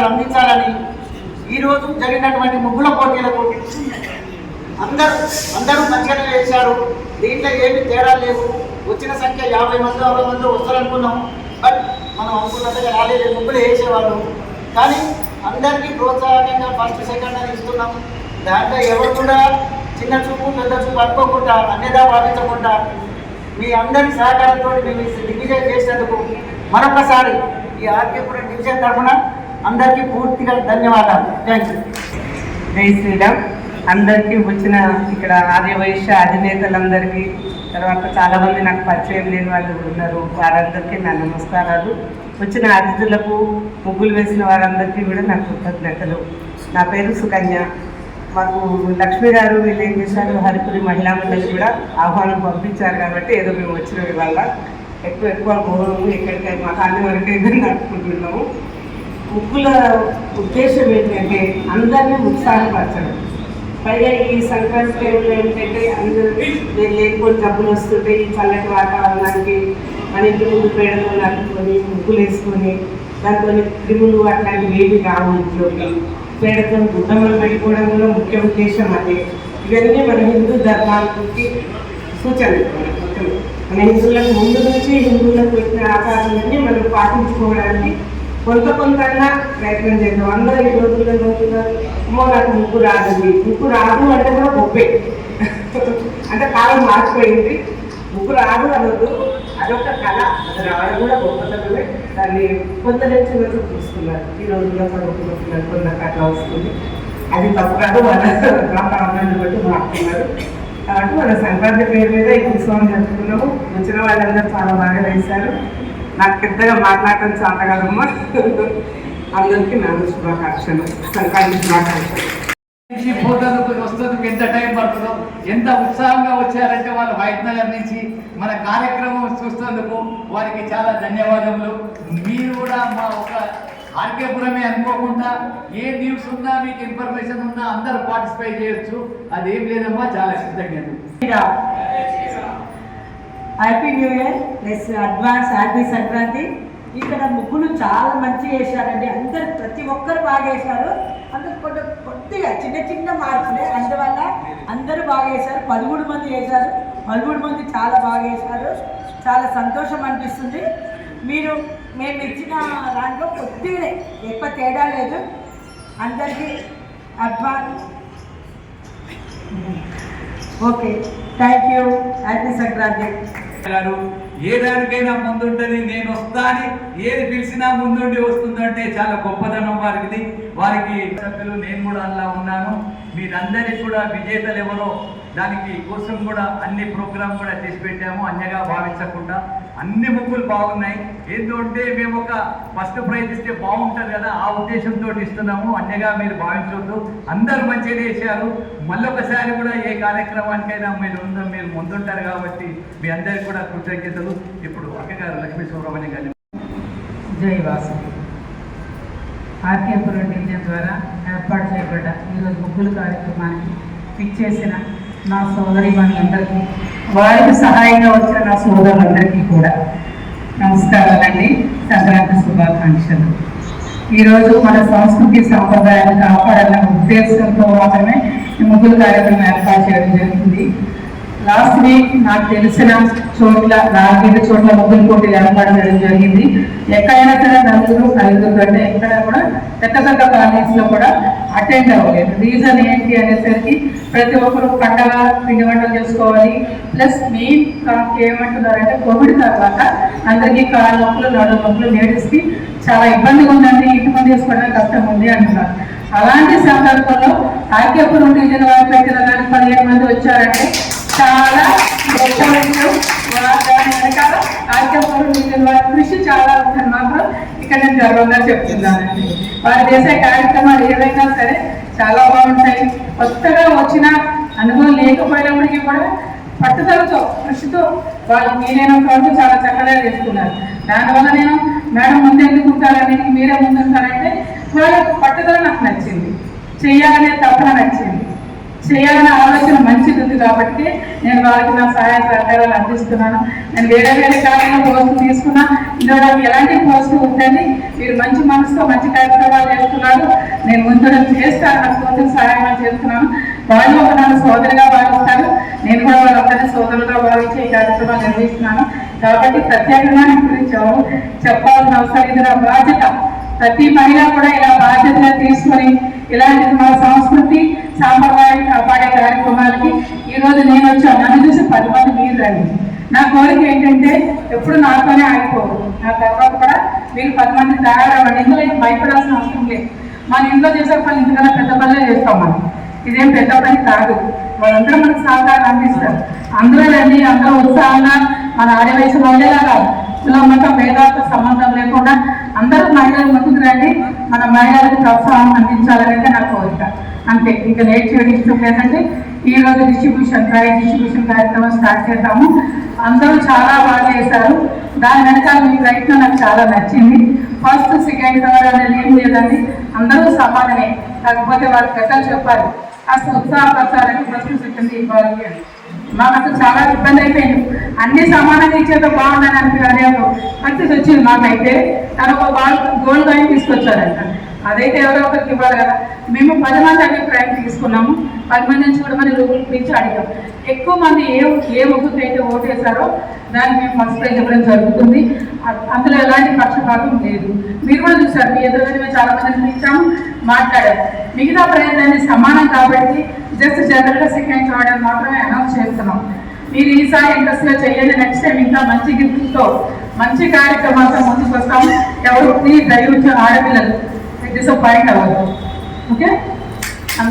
అందించాలని ఈరోజు జరిగినటువంటి ముగ్గుల పోటీలకు అందరూ మంచిగానే వేశారు. దీంట్లో ఏమి తేడా లేవు. వచ్చిన సంఖ్య 50 మంది 60 మంది వస్తారనుకున్నాం. బట్ మనం అనుకున్నట్టుగా రాలేదు. ముగ్గులు వేసేవాళ్ళు కానీ అందరికీ ప్రోత్సాహంగా ఫస్ట్ సెకండ్ అని ఇస్తున్నాం. దాంట్లో ఎవరు కూడా చిన్న చూపు పెద్ద చూపు అనుకోకుండా అన్యదా భావించకుండా మీ అందరి సహకారంతో మేము దిగ్విజయం చేసినందుకు మరొకసారి ఈ ఆర్కేపురం డివిజన్ తరఫున అందరికీ పూర్తిగా ధన్యవాదాలు. Thank you. జై శ్రీరామ్. అందరికీ వచ్చిన ఇక్కడ ఆర్యవైశ్య అధినేతలందరికీ, తర్వాత చాలామంది నాకు పరిచయం లేని వాళ్ళు ఉన్నారు, వారందరికీ నా నమస్కారాలు. వచ్చిన అతిథులకు, ముగ్గులు వేసిన వారందరికీ కూడా నా కృతజ్ఞతలు. నా పేరు సుకన్య. మాకు లక్ష్మి గారు వీళ్ళు ఏం చేశారు, హరిపురి మహిళా మండలి కూడా ఆహ్వానం పంపించారు కాబట్టి ఏదో మేము వచ్చిన వల్ల ఎక్కువ గౌరవం ఎక్కడికైనా మా కాని వరకు ఏదైనా నడుపుకుంటున్నాము. ముగ్గుల ఉద్దేశం ఏంటంటే అందరినీ ఉత్సాహపరచడం. పైగా ఈ సంక్రాంతి టైంలో ఏంటంటే అందరూ లేకపోతే జబ్బులు వస్తుంటే ఈ చల్లటి వాతావరణానికి మన ఇంటి ముందు పేడలు నడుపుకొని ముగ్గులు వేసుకొని దాంతో క్రిములు అట్లాంటివి ఏమి రావు ఇంట్లోకి. పేడతో గుడ్డమలు పెట్టుకోవడం కూడా ముఖ్య ఉద్దేశం అదే. ఇవన్నీ మన హిందూ ధర్మానికి సూచనలు. మన హిందువులకు ముందు నుంచి హిందువులకు వచ్చిన ఆచారాలన్నీ మనం పాటించుకోవడానికి కొంత ప్రయత్నం చేద్దాం. అందరూ ఈ రోజుల్లో చదువుతున్నారు, అమ్మో నాకు ముగ్గు రాదండి. ముగ్గు రాదు అంటే కూడా గొప్పే. అంటే కాలం మారిపోయింది. ముగ్గు రాదు అనొద్దు, అదొక కళ. అది రావడం కూడా గొప్పతనమే. దాన్ని కొందరు చిన్నతో చూస్తున్నారు. ఈ రోజుల్లో చదువుకున్న పిల్లలు కొందరికి అట్లా వస్తుంది. అది తప్పు కాదు, వాళ్ళ వాతావరణాన్ని బట్టి మారుతున్నారు. కాబట్టి వాళ్ళ సంక్రాంతి పేరు మీద ఈ ఉత్సవం జరుపుకున్నాము. వచ్చిన వాళ్ళందరూ చాలా బాగా వేశారు. నాకు పెద్దగా మాట్లాడటం చాలా కదమ్మా. అందరికీ నా శుభాకాంక్షలు, సంక్రాంతి శుభాకాంక్షలు. పోతందుకు వస్తుందుకు ఎంత టైం పడుతుందో, ఎంత ఉత్సాహంగా వచ్చారంటే వాళ్ళు వైద్యనగర్ నుంచి మన కార్యక్రమం చూస్తేందుకు వారికి చాలా ధన్యవాదములు. మీరు కూడా మా ఒక ఆర్కేపురమే అనుకోకుండా ఏ న్యూస్ ఉన్నా మీకు ఇన్ఫర్మేషన్ ఉన్నా అందరూ పార్టిసిపేట్ చేయొచ్చు. అదేం లేదమ్మా, చాలా కృతజ్ఞతలు. Happy new year plus advance happy Sankranti. ఇక్కడ ముగ్గులు చాలా మంచిగా వేశారండి. అందరు ప్రతి ఒక్కరు బాగా వేశారు. అందరు కొద్దిగా చిన్న చిన్న మార్పులే, అందువల్ల అందరూ బాగా వేశారు. 13 మంది వేశారు. 13 మంది చాలా బాగా వేశారు. చాలా సంతోషం అనిపిస్తుంది. మేము ఇచ్చిన దాంట్లో కొద్దిగా ఎక్కువ తేడా లేదు. అందరికీ advance okay, thank you. Happy Sankranti. ఏ దానికైనా ముందుంటుంది, నేను వస్తా అని ఏది పిలిచినా ముందుండి వస్తుందంటే చాలా గొప్పదనం వారికి. వారికి సభ్యులు నేను కూడా అలా ఉన్నాను. మీరందరికీ కూడా విజేతలు ఎవరో దానికి కోసం కూడా అన్ని ప్రోగ్రామ్ కూడా చేసి పెట్టాము. అన్యగా భావించకుండా అన్ని ముగ్గులు బాగున్నాయి. ఏంటంటే మేము ఒక ఫస్ట్ ప్రైజ్ ఇస్తే బాగుంటుంది కదా, ఆ ఉద్దేశంతో ఇస్తున్నాము. అన్యగా మీరు భావించవద్దు. అందరూ మంచిగా చేశారు. మళ్ళొకసారి కూడా ఏ కార్యక్రమానికైనా మీరు ముందుంటారు కాబట్టి మీ అందరికీ కూడా కృతజ్ఞతలు. ఇప్పుడు అక్కగారు లక్ష్మీ సుబ్రహ్మణ్యం గారి జై వాసు. ఆర్కేపురం డివిజన్ ద్వారా ఏర్పాటు చేయబడ్డ ఈరోజు ముగ్గులు కార్యక్రమానికి పిచ్చేసిన నా సోదరి మనులందరికీ, వారికి సహాయంగా వచ్చిన నా సోదరులందరికీ కూడా నమస్కారాలండి, సంక్రాంతి శుభాకాంక్షలు. ఈరోజు మన సంస్కృతి సాంప్రదాయాన్ని కాపాడాలనే ఉద్దేశంతో మాత్రమే ఈ ముగ్గులు కార్యక్రమం ఏర్పాటు చేయడం జరిగింది. లాస్ట్ వీక్ నాకు తెలిసిన చోట్ల 4 చోట్ల ముగ్గులు పోటీలు ఏర్పాటు చేయడం జరిగింది. ఎక్కడైనా సరే 4-5 కంటే ఎక్కడ కూడా పెద్ద పెద్ద కాలేజీలో కూడా అటెండ్ అవ్వలేదు. రీజన్ ఏంటి అనేసరికి ప్రతి ఒక్కరు పండగ పిండి వంటలు చేసుకోవాలి. ప్లస్ మెయిన్ ఏమంటున్నారంటే కోవిడ్ తర్వాత అందరికీ కాళ్ళ నొప్పులు, నడు నొప్పులు, లేడీస్కి చాలా ఇబ్బందిగా ఉందండి, ఇంటి మంది చేసుకోవడానికి కష్టం ఉంది అంటున్నారు. అలాంటి సందర్భంలో ఆర్కేపురం డివిజన్ వారు పెట్టిన దానికి 15 మంది వచ్చారంటే చాలా గొప్ప విషయం. దాని వెనకాల ఆర్కేపురం డివిజన్ వారి కృషి చాలా ఉందని మాత్రం ఇక్కడ నేను గర్వంగా చెప్తున్నానండి. వారు చేసే కార్యక్రమాలు ఏవైనా సరే చాలా బాగుంటాయి. కొత్తగా వచ్చిన అనుభవం లేకపోయినప్పటికీ కూడా పట్టుదలతో, కృషితో వాళ్ళు మీరైనంత వరకు చాలా చక్కగా చేస్తున్నారు. దానివల్ల నేను మేడం ముందు ఎందుకు ఉంటారనేది, మీరే ముందు ఉంటారంటే వాళ్ళ పట్టుదల నాకు నచ్చింది, చెయ్యాలనే తప్పన నచ్చింది, చేయాలనే ఆలోచన మంచిది ఉంది కాబట్టి నేను వాళ్ళకి నా సహాయ సహకారాలు అందిస్తున్నాను. నేను వేరే వేరే కార్యంలో పోస్టు తీసుకున్నా, ఇందులో ఎలాంటి పోస్టు ఉంటుంది, మీరు మంచి మనసుతో మంచి కార్యక్రమాలు చేస్తున్నారు, నేను ముందు చేస్తాను, నాకు కొంచెం సహాయం చేస్తున్నాను. వాళ్ళు ఒక నన్ను సోదరిగా భావిస్తారు, నేను కూడా వాళ్ళందరినీ సోదరులుగా భావించి ఈ కార్యక్రమాలు నిర్వహిస్తున్నాను. కాబట్టి ప్రత్యేకంగా నేను గురించి చెప్పాల్సిన అవసరం ఇది నా బాధ్యత. ప్రతి మహిళ కూడా ఇలా బాధ్యతగా తీసుకొని ఇలాంటి మన సంస్కృతి సాంప్రదాయాన్ని కాపాడే కార్యక్రమాలకి ఈరోజు నేను వచ్చాను. నన్ను చూసి 10 మంది మీరు రండి. నా కోరిక ఏంటంటే ఎప్పుడు నాతోనే ఆగిపోదు, నా తర్వాత కూడా మీరు 10 మంది తయారవ్వండి. ఇందులో ఏం భయపడాల్సిన అవసరం లేదు. మన ఇంట్లో చేసే పని ఇంతకన్నా పెద్ద పనులే చేస్తాం మనం, ఇదేం పెద్ద పని కాదు. వాళ్ళందరూ మనకు సహకారం అందిస్తారు. అందరూ రండి, అందరూ ఉత్సాహంగా మన ఆడవయసు మహిళలా కాదు, కులమత భేదాలతో సంబంధం లేకుండా అందరూ మహిళలు ముందుకు రండి, మన మహిళలకు ప్రోత్సాహం అందించాలనేది నా కోరిక. అంతే, ఇంకా లేట్ చేయడం ఇష్టం లేదండి. ఈరోజు ప్రైజ్ డిస్ట్రిబ్యూషన్ కార్యక్రమం స్టార్ట్ చేద్దాము. అందరూ చాలా బాగా చేశారు. దాని వెనకాల మీ ప్రయత్నం నాకు చాలా నచ్చింది. ఫస్ట్, సెకండ్, థర్డ్ అనేది ఏం లేదండి, అందరూ సమానమే. కాకపోతే వాళ్ళ పెద్దలు చెప్పాలి, కాస్త ఉత్సాహపరచాలని ఫస్ట్ సెకండ్ ఇవ్వాలి అని. మాకు అసలు చాలా ఇబ్బంది అయిపోయింది. అన్ని సమానంగా ఇచ్చేదో బాగుందని అనిపించారు. సక్సెస్ వచ్చింది మాకైతే. తను ఒక గోల్డ్ కాయిన్ తీసుకొచ్చారంట, అదైతే ఎవరో ఒకరికి ఇవ్వాలి కదా. మేము 10 మంది అభిప్రాయం తీసుకున్నాము. 10 మంది నుంచి కూడా మరి రూపులు పిలిచి అడిగాం. ఎక్కువ మంది ఏ ముగ్గురు అయితే ఓటేశారో దాన్ని మేము ఫస్ట్ ప్రైజ్ ఇవ్వడం జరుగుతుంది. అందులో ఎలాంటి పక్షపాతం లేదు. మీరు కూడా చూసారు, మీ ఎదురుగా మేము చాలా మందిని పిలిచాము, మాట్లాడాము. మిగతా ప్రైజ్ సమానం కాబట్టి జస్ట్ జనరల్గా సెకండ్ థర్డ్ అని మాత్రమే అనౌన్స్ చేస్తున్నాం. మీరు ఈసారి ఇంట్రెస్ట్గా చేయండి. నెక్స్ట్ టైం ఇంకా మంచి గిఫ్ట్తో మంచి కార్యక్రమాలతో ముందుకు వస్తాము. ఎవరు దయవుచ్చిన ఆడపిల్లలు డిసప్పాయింట్ అవ్వదు. ఓకే. నేను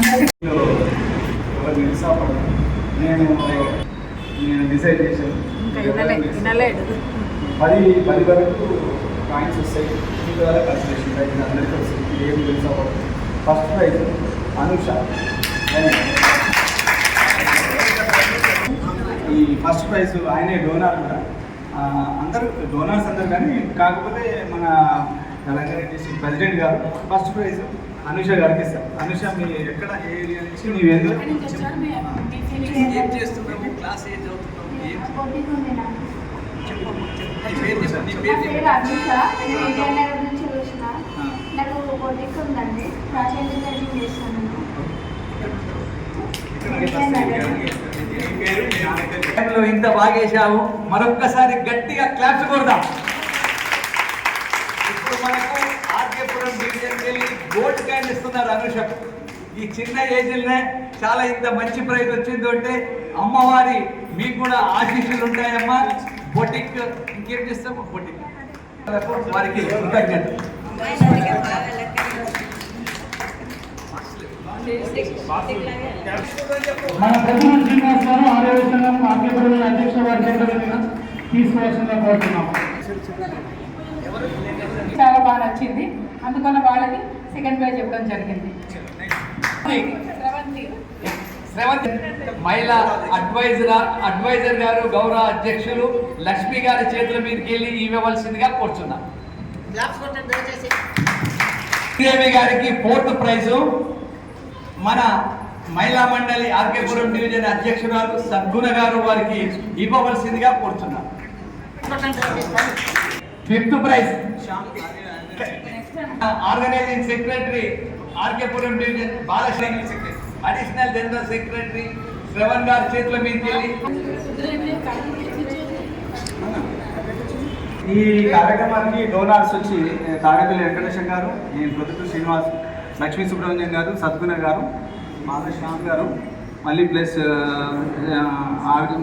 డిసైడ్ చేశాను 10 వరకు పాయింట్స్ వస్తాయి మీ ద్వారా కన్సిడరేషన్ ప్రైజ్ అందరికీ వస్తుంది ఏం తెలుసా ఫస్ట్ ప్రైజ్ అనుష ఈ ఫస్ట్ ప్రైజ్ ఆయనే డోనార్ కూడా అందరూ డోనార్స్ అందరు కానీ కాకపోతే మన రంగారెడ్డి డిస్ట్రిక్ట్ ప్రెసిడెంట్ గారు ఫస్ట్ ప్రైజ్ అనుష గారికి ఇస్తారు. అనుష మీ ఎక్కడ ఏ ఏరియా నుంచి నీవేందో ఏం చేస్తున్నాము, క్లాస్ ఏం చదువుతున్నాము, ఇంత బాగేశావు. మరొక్కసారి గట్టిగా క్లాప్స్ కొడదాం. ఇప్పుడు మనకు ఆర్కేపురం డివిజన్కి వెళ్ళి గోల్డ్ కాయిన్ ఇస్తున్నారు అనుషకు. ఈ చిన్న ఏజ్లోనే చాలా ఇంత మంచి ప్రైజ్ వచ్చింది అంటే అమ్మవారి మీకు కూడా ఆశీస్సులు ఉంటాయమ్మా. బొటిక్ ఇంకేం చేస్తాము, బొటిక్ వారికి కృతజ్ఞత. మన ప్రతిమ శ్రీనివాస్ గారు ఆరోగ్య సంఘం ఆర్కేపురం అధ్యక్ష వర్గంగా తీసుకోవాల్సిందిగా కోరుతున్నాం. చాలా బాగా నచ్చింది, అందుకని వాళ్ళకి సెకండ్ ప్రైజ్ ఇవ్వడం జరిగింది. మహిళా అడ్వైజర్ గారు గౌరవ అధ్యక్షులు లక్ష్మి గారి చేతుల మీదకి వెళ్ళి ఇవ్వవలసిందిగా కోరుచున్నాం. శ్రీదేవి గారికి 4th ప్రైజు మన మహిళా మండలి ఆర్కేపురం డివిజన్ అధ్యక్షురాలు సద్గుణ గారు వారికి ఇవ్వవలసిందిగా కోరుచున్నాం. 5th prize organising secretary RK Puram division బాలశ్రేణి secretary additional general secretary Shravan గారి చేతుల మీదకి వెళ్ళి. ఈ కార్యక్రమానికి డోనార్స్ వచ్చి తాగపల్లి వెంకటేశ్వర గారు, నేను ప్రొద్దుటూరు శ్రీనివాస్, లక్ష్మీ సుబ్రహ్మణ్యం గారు, సద్గుణ గారు, మాధవ శ్యామ్ గారు, మళ్ళీ ప్లస్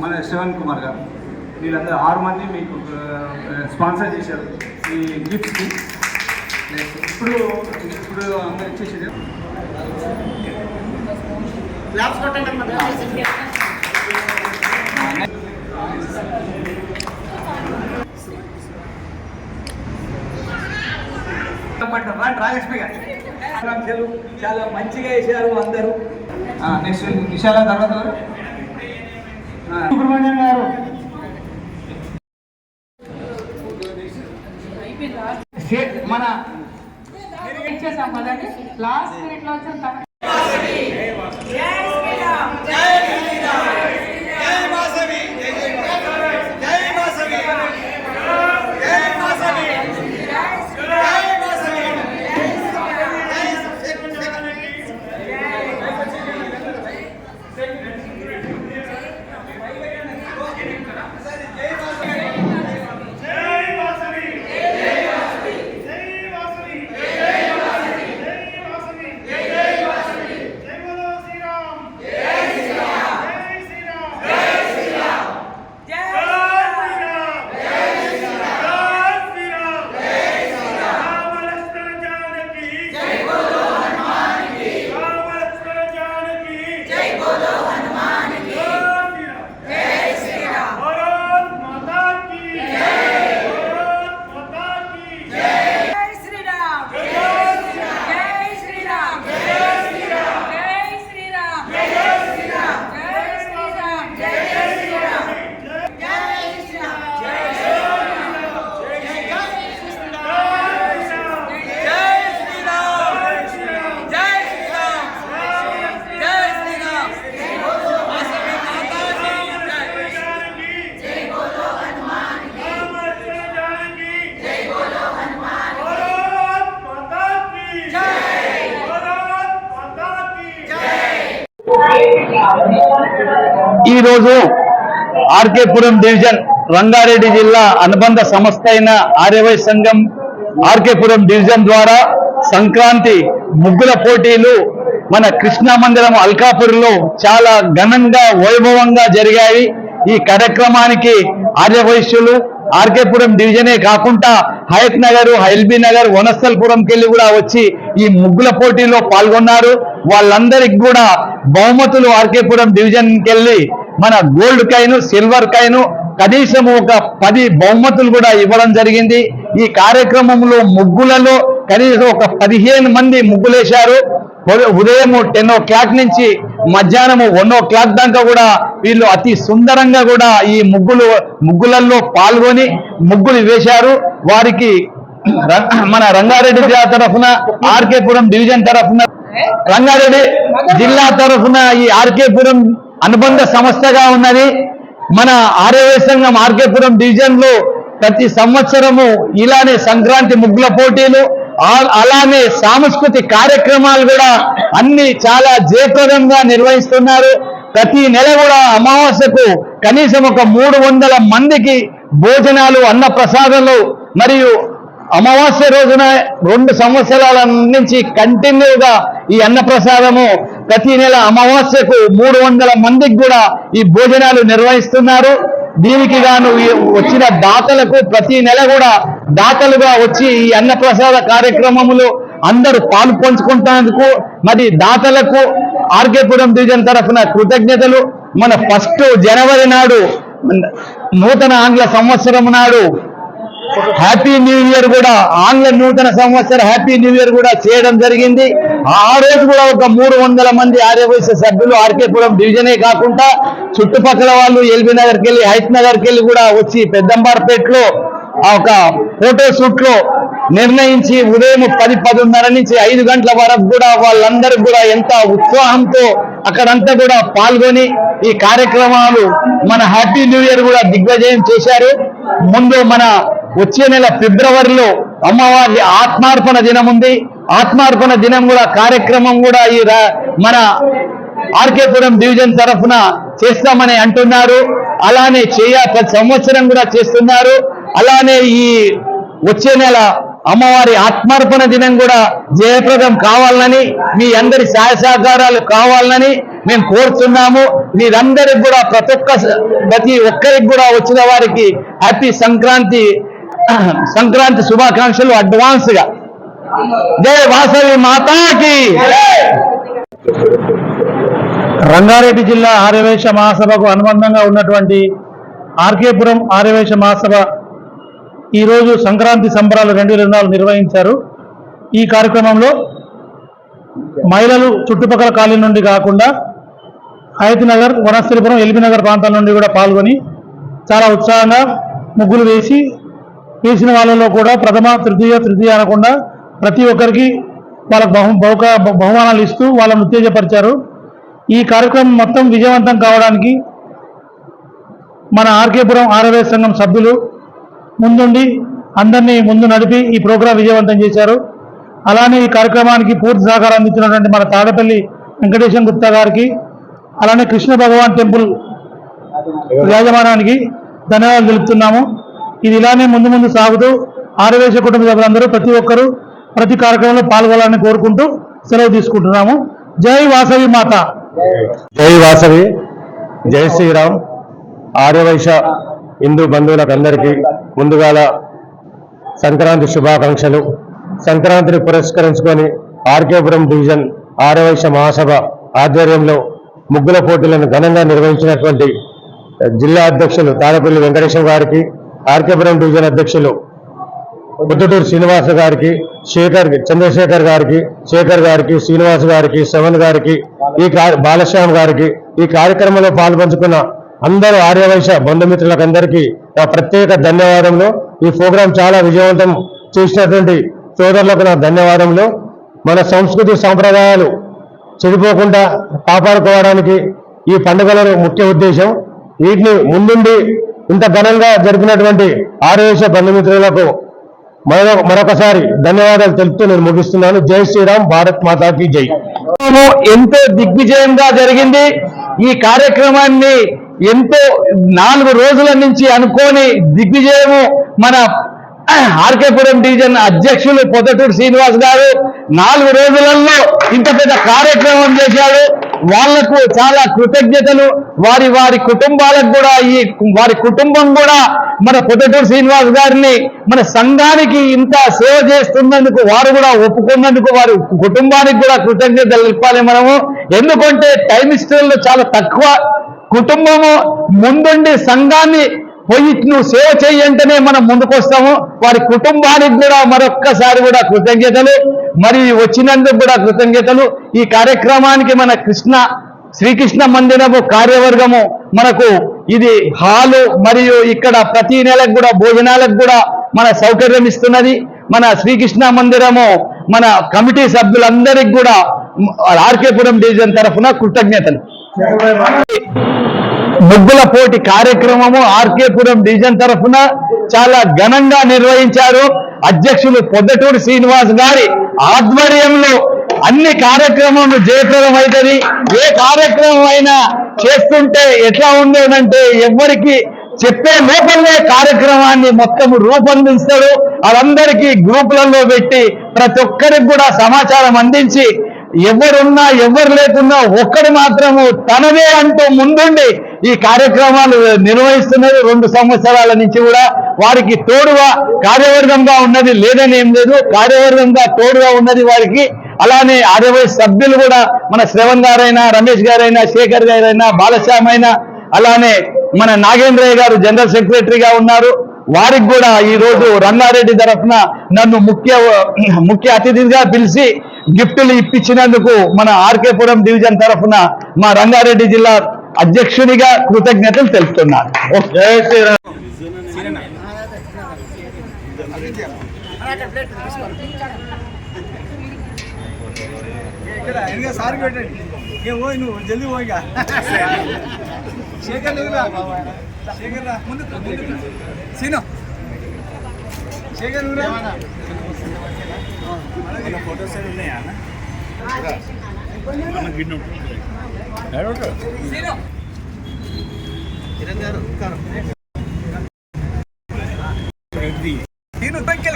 మన శ్రవణ్ కుమార్ గారు, వీళ్ళందరూ 6 మంది మీకు స్పాన్సర్ చేశారు ఈ గిఫ్ట్కి. ఇప్పుడు అందరూ ఇచ్చేసి రాజలక్ష్మి గారు చాలా మంచిగా వేశారు అందరూ. నెక్స్ట్ విశాల తర్వాత సుబ్రహ్మణ్యం గారు మన ఇచ్చేసాం కదండి, లాస్ట్ మినిట్ లో వచ్చిన ఈరోజు ఆర్కేపురం డివిజన్ రంగారెడ్డి జిల్లా అనుబంధ సంస్థ అయిన ఆర్యవైశ్య సంఘం ఆర్కేపురం డివిజన్ ద్వారా సంక్రాంతి ముగ్గుల పోటీలు మన కృష్ణా మందిరం అల్కాపూర్లో చాలా ఘనంగా వైభవంగా జరిగాయి. ఈ కార్యక్రమానికి ఆర్యవైశ్యులు ఆర్కేపురం డివిజనే కాకుండా హయత్ నగర్, ఎల్బీ నగర్, వనస్థల్పురంకి వెళ్ళి కూడా వచ్చి ఈ ముగ్గుల పోటీలో పాల్గొన్నారు. వాళ్ళందరికి కూడా బహుమతులు ఆర్కేపురం డివిజన్కి వెళ్ళి మన గోల్డ్ కాయిన్, సిల్వర్ కాయిన్, కనీసం ఒక 10 బహుమతులు కూడా ఇవ్వడం జరిగింది. ఈ కార్యక్రమంలో ముగ్గులలో కనీసం ఒక 15 మంది ముగ్గులేశారు. ఉదయం 10 o'clock నుంచి మధ్యాహ్నం 1 o'clock దాకా కూడా వీళ్ళు అతి సుందరంగా కూడా ఈ ముగ్గులలో పాల్గొని ముగ్గులు వేశారు. వారికి మన రంగారెడ్డి జిల్లా తరఫున, ఆర్కేపురం డివిజన్ తరఫున, రంగారెడ్డి జిల్లా తరఫున ఈ ఆర్కేపురం అనుబంధ సంస్థగా ఉన్నది. మన ఆర్యవైశ్య సంఘం ఆర్కేపురం డివిజన్ లో ప్రతి సంవత్సరము ఇలానే సంక్రాంతి ముగ్గుల పోటీలు, అలానే సాంస్కృతిక కార్యక్రమాలు కూడా అన్ని చాలా జయప్రదంగా నిర్వహిస్తున్నారు. ప్రతి నెల కూడా అమావాస్యకు కనీసం ఒక 300 మందికి భోజనాలు, అన్న ప్రసాదాలు, మరియు అమావాస్య రోజున 2 సంవత్సరాల నుంచి కంటిన్యూగా ఈ అన్నప్రసాదము ప్రతి నెల అమావాస్యకు 300 మందికి కూడా ఈ భోజనాలు నిర్వహిస్తున్నారు. దీనికి గాను వచ్చిన దాతలకు ప్రతి నెల కూడా దాతలుగా వచ్చి ఈ అన్నప్రసాద కార్యక్రమంలో అందరూ పాలు పంచుకుంటున్నందుకు మరి దాతలకు ఆర్కేపురం డివిజన్ తరఫున కృతజ్ఞతలు. మన 1 జనవరి నాడు నూతన ఆంగ్ల సంవత్సరం నాడు హ్యాపీ న్యూ ఇయర్ కూడా, ఆంగ్ల నూతన సంవత్సర హ్యాపీ న్యూ ఇయర్ కూడా చేయడం జరిగింది. ఆ రోజు కూడా ఒక 300 మంది ఆర్యవైశ్య సభ్యులు ఆర్కేపురం డివిజనే కాకుండా చుట్టుపక్కల వాళ్ళు ఎల్బీ నగర్కి వెళ్ళి, హైత్ నగర్కి వెళ్ళి కూడా వచ్చి పెద్దంబార్పేటలో ఒక ఫోటో షూట్ లో నిర్ణయించి ఉదయం 10-10:30 నుంచి 5 గంటల వరకు కూడా వాళ్ళందరూ కూడా ఎంత ఉత్సాహంతో అక్కడంతా కూడా పాల్గొని ఈ కార్యక్రమాలు మన హ్యాపీ న్యూ ఇయర్ కూడా దిగ్విజయం చేశారు. ముందు మన వచ్చే నెల ఫిబ్రవరిలో అమ్మవారి ఆత్మార్పణ దినం ఉంది. ఆత్మార్పణ దినం కూడా కార్యక్రమం కూడా ఈ మన ఆర్కేపురం డివిజన్ తరఫున చేస్తామని అంటున్నారు. అలానే ప్రతి సంవత్సరం కూడా చేస్తున్నారు. అలానే ఈ వచ్చే నెల అమ్మవారి ఆత్మార్పణ దినం కూడా జయప్రదం కావాలని, మీ అందరి సహాయ సహకారాలు కావాలని మేము కోరుతున్నాము. మీరందరికి కూడా ప్రతి ఒక్కరికి కూడా వచ్చిన వారికి హ్యాపీ సంక్రాంతి శుభాకాంక్షలు అడ్వాన్స్ గా. జై వాసవి మాతాకి. రంగారెడ్డి జిల్లా ఆర్యవైశ్య మహాసభకు అనుబంధంగా ఉన్నటువంటి ఆర్కేపురం ఆర్యవైశ్య మహాసభ ఈరోజు సంక్రాంతి సంబరాలు 2024 నిర్వహించారు. ఈ కార్యక్రమంలో మహిళలు చుట్టుపక్కల కాలనీ నుండి కాకుండా హైత్ నగర్, వనస్థలిపురం, ఎల్బీ నగర్ ప్రాంతాల నుండి కూడా పాల్గొని చాలా ఉత్సాహంగా ముగ్గులు వేసిన వాళ్ళలో కూడా ప్రథమ, తృతీయ అనకుండా ప్రతి ఒక్కరికి వాళ్ళకు బహుమానాలు ఇస్తూ వాళ్ళను ఉత్తేజపరిచారు. ఈ కార్యక్రమం మొత్తం విజయవంతం కావడానికి మన ఆర్కేపురం ఆర్యవైశ్య సంఘం సభ్యులు ముందుండి అందరినీ ముందు నడిపి ఈ ప్రోగ్రాం విజయవంతం చేశారు. అలానే ఈ కార్యక్రమానికి పూర్తి సహకారం అందించినటువంటి మన తాడపల్లి వెంకటేశం గుప్తా గారికి, అలానే కృష్ణ భగవాన్ టెంపుల్ యాజమానానికి ధన్యవాదాలు తెలుపుతున్నాము. ఇది ఇలానే ముందు సాగుతూ ఆర్యవైశ్య కుటుంబ సభ్యులందరూ ప్రతి ఒక్కరూ ప్రతి కార్యక్రమంలో పాల్గొనాలని కోరుకుంటూ సెలవు తీసుకుంటున్నాము. జై వాసవి మాత. జై వాసవి, జై శ్రీరామ్. ఆర్యవైశ్య హిందూ బంధువులకు అందరికీ ముందుగాల సంక్రాంతి శుభాకాంక్షలు. సంక్రాంతిని పురస్కరించుకొని ఆర్కేపురం డివిజన్ ఆర్యవైశ్య మహాసభ ఆధ్వర్యంలో ముగ్గుల పోటీలను ఘనంగా నిర్వహించినటువంటి జిల్లా అధ్యక్షులు తాడపల్లి వెంకటేశ్వర గారికి, ఆర్కేపురం డివిజన్ అధ్యక్షులు పొద్దుటూరు శ్రీనివాస గారికి, చంద్రశేఖర్ గారికి, శేఖర్ గారికి, శ్రీనివాస్ గారికి, శ్రవణ్ గారికి, బాలశ్యామ్ గారికి, ఈ కార్యక్రమంలో పాల్పంచుకున్న అందరూ ఆర్యవైశ్య బంధుమిత్రులకు అందరికీ నా ప్రత్యేక ధన్యవాదములు. ఈ ప్రోగ్రాం చాలా విజయవంతం చేసినటువంటి సోదరులకు నా ధన్యవాదములు. మన సంస్కృతి సాంప్రదాయాలు చెడిపోకుండా కాపాడుకోవడానికి ఈ పండుగల ముఖ్య ఉద్దేశం. వీటిని ముందుండి ఇంత ఘనంగా జరిపినటువంటి ఆర్యవైశ్య బంధుమిత్రులకు మరొకసారి ధన్యవాదాలు తెలుపుతూ నేను ముగిస్తున్నాను. జై శ్రీరామ్, భారత్ మాతాకి జై. ఎంతో దిగ్విజయంగా జరిగింది. ఈ కార్యక్రమాన్ని ఎంతో 4 రోజుల నుంచి అనుకోని దిగ్విజయము మన ఆర్కేపురం డివిజన్ అధ్యక్షులు పొద్దుటూరు శ్రీనివాస్ గారు 4 రోజులలో ఇంత పెద్ద కార్యక్రమం చేశాడు. వాళ్లకు చాలా కృతజ్ఞతలు. వారి కుటుంబాలకు కూడా వారి కుటుంబం కూడా మన పొద్దుటూరు శ్రీనివాస్ గారిని మన సంఘానికి ఇంత సేవ చేస్తున్నందుకు వారు కూడా ఒప్పుకున్నందుకు వారి కుటుంబానికి కూడా కృతజ్ఞతలు ఇవ్వాలి మనము. ఎందుకంటే టైం స్టైల్లో చాలా తక్కువ. కుటుంబము ముందుండి సంఘాన్ని పోయి నువ్వు సేవ చేయంటేనే మనం ముందుకు వస్తాము. వారి కుటుంబానికి కూడా మరొక్కసారి కూడా కృతజ్ఞతలు. మరి వచ్చినందుకు కూడా కృతజ్ఞతలు. ఈ కార్యక్రమానికి మన శ్రీకృష్ణ మందిరము కార్యవర్గము మనకు ఇది హాలు మరియు ఇక్కడ ప్రతి నెలకు కూడా భోజనాలకు కూడా మన సౌకర్యం ఇస్తున్నది. మన శ్రీకృష్ణ మందిరము మన కమిటీ సభ్యులందరికీ కూడా ఆర్కేపురం డివిజన్ తరఫున కృతజ్ఞతలు. ముగ్గుల పోటీ కార్యక్రమము ఆర్కేపురం డివిజన్ తరఫున చాలా ఘనంగా నిర్వహించారు. అధ్యక్షులు పొద్దటూరు శ్రీనివాస్ గారి ఆధ్వర్యంలో అన్ని కార్యక్రమాలు జయప్రదం అవుతుంది. ఏ కార్యక్రమం అయినా చేస్తుంటే ఎట్లా ఉండేదంటే ఎవరికి చెప్పే లోపలనే కార్యక్రమాన్ని మొత్తం రూపొందిస్తాడు. వాళ్ళందరికీ గ్రూపులలో పెట్టి ప్రతి ఒక్కరికి కూడా సమాచారం అందించి ఎవరున్నా ఎవరు లేకున్నా ఒక్కడు మాత్రము తనదే అంటూ ముందుండి ఈ కార్యక్రమాలు నిర్వహిస్తున్నారు. 2 సంవత్సరాల నుంచి కూడా వారికి తోడుగా కార్యవర్గంగా ఉన్నది లేదని ఏం లేదు, కార్యవర్గంగా తోడుగా ఉన్నది వారికి. అలానే ఆర్యవైశ్య సభ్యులు కూడా మన శ్రవణ్ గారైనా, రమేష్ గారైనా, శేఖర్ గారైనా, బాలశ్యామ్ అయినా, అలానే మన నాగేంద్రయ్య గారు జనరల్ సెక్రటరీగా ఉన్నారు. వారికి కూడా ఈ రోజు రంగారెడ్డి తరఫున నన్ను ముఖ్య అతిథిగా పిలిచి గిఫ్టులు ఇప్పించినందుకు మన ఆర్కేపురం డివిజన్ తరఫున మా రంగారెడ్డి జిల్లా అధ్యక్షునిగా కృతజ్ఞతలు తెలుపుతున్నాను. జై శ్రీరామ్. ఫోటోస్ ఉన్నాయా?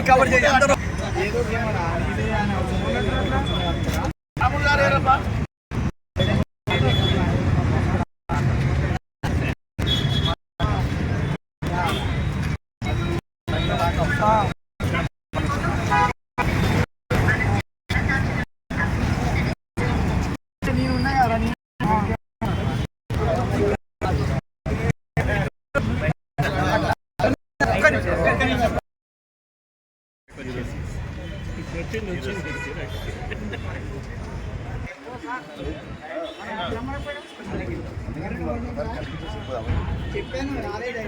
కవర్ చేయాలి అందరూ. చెప్పాను రాలేదా?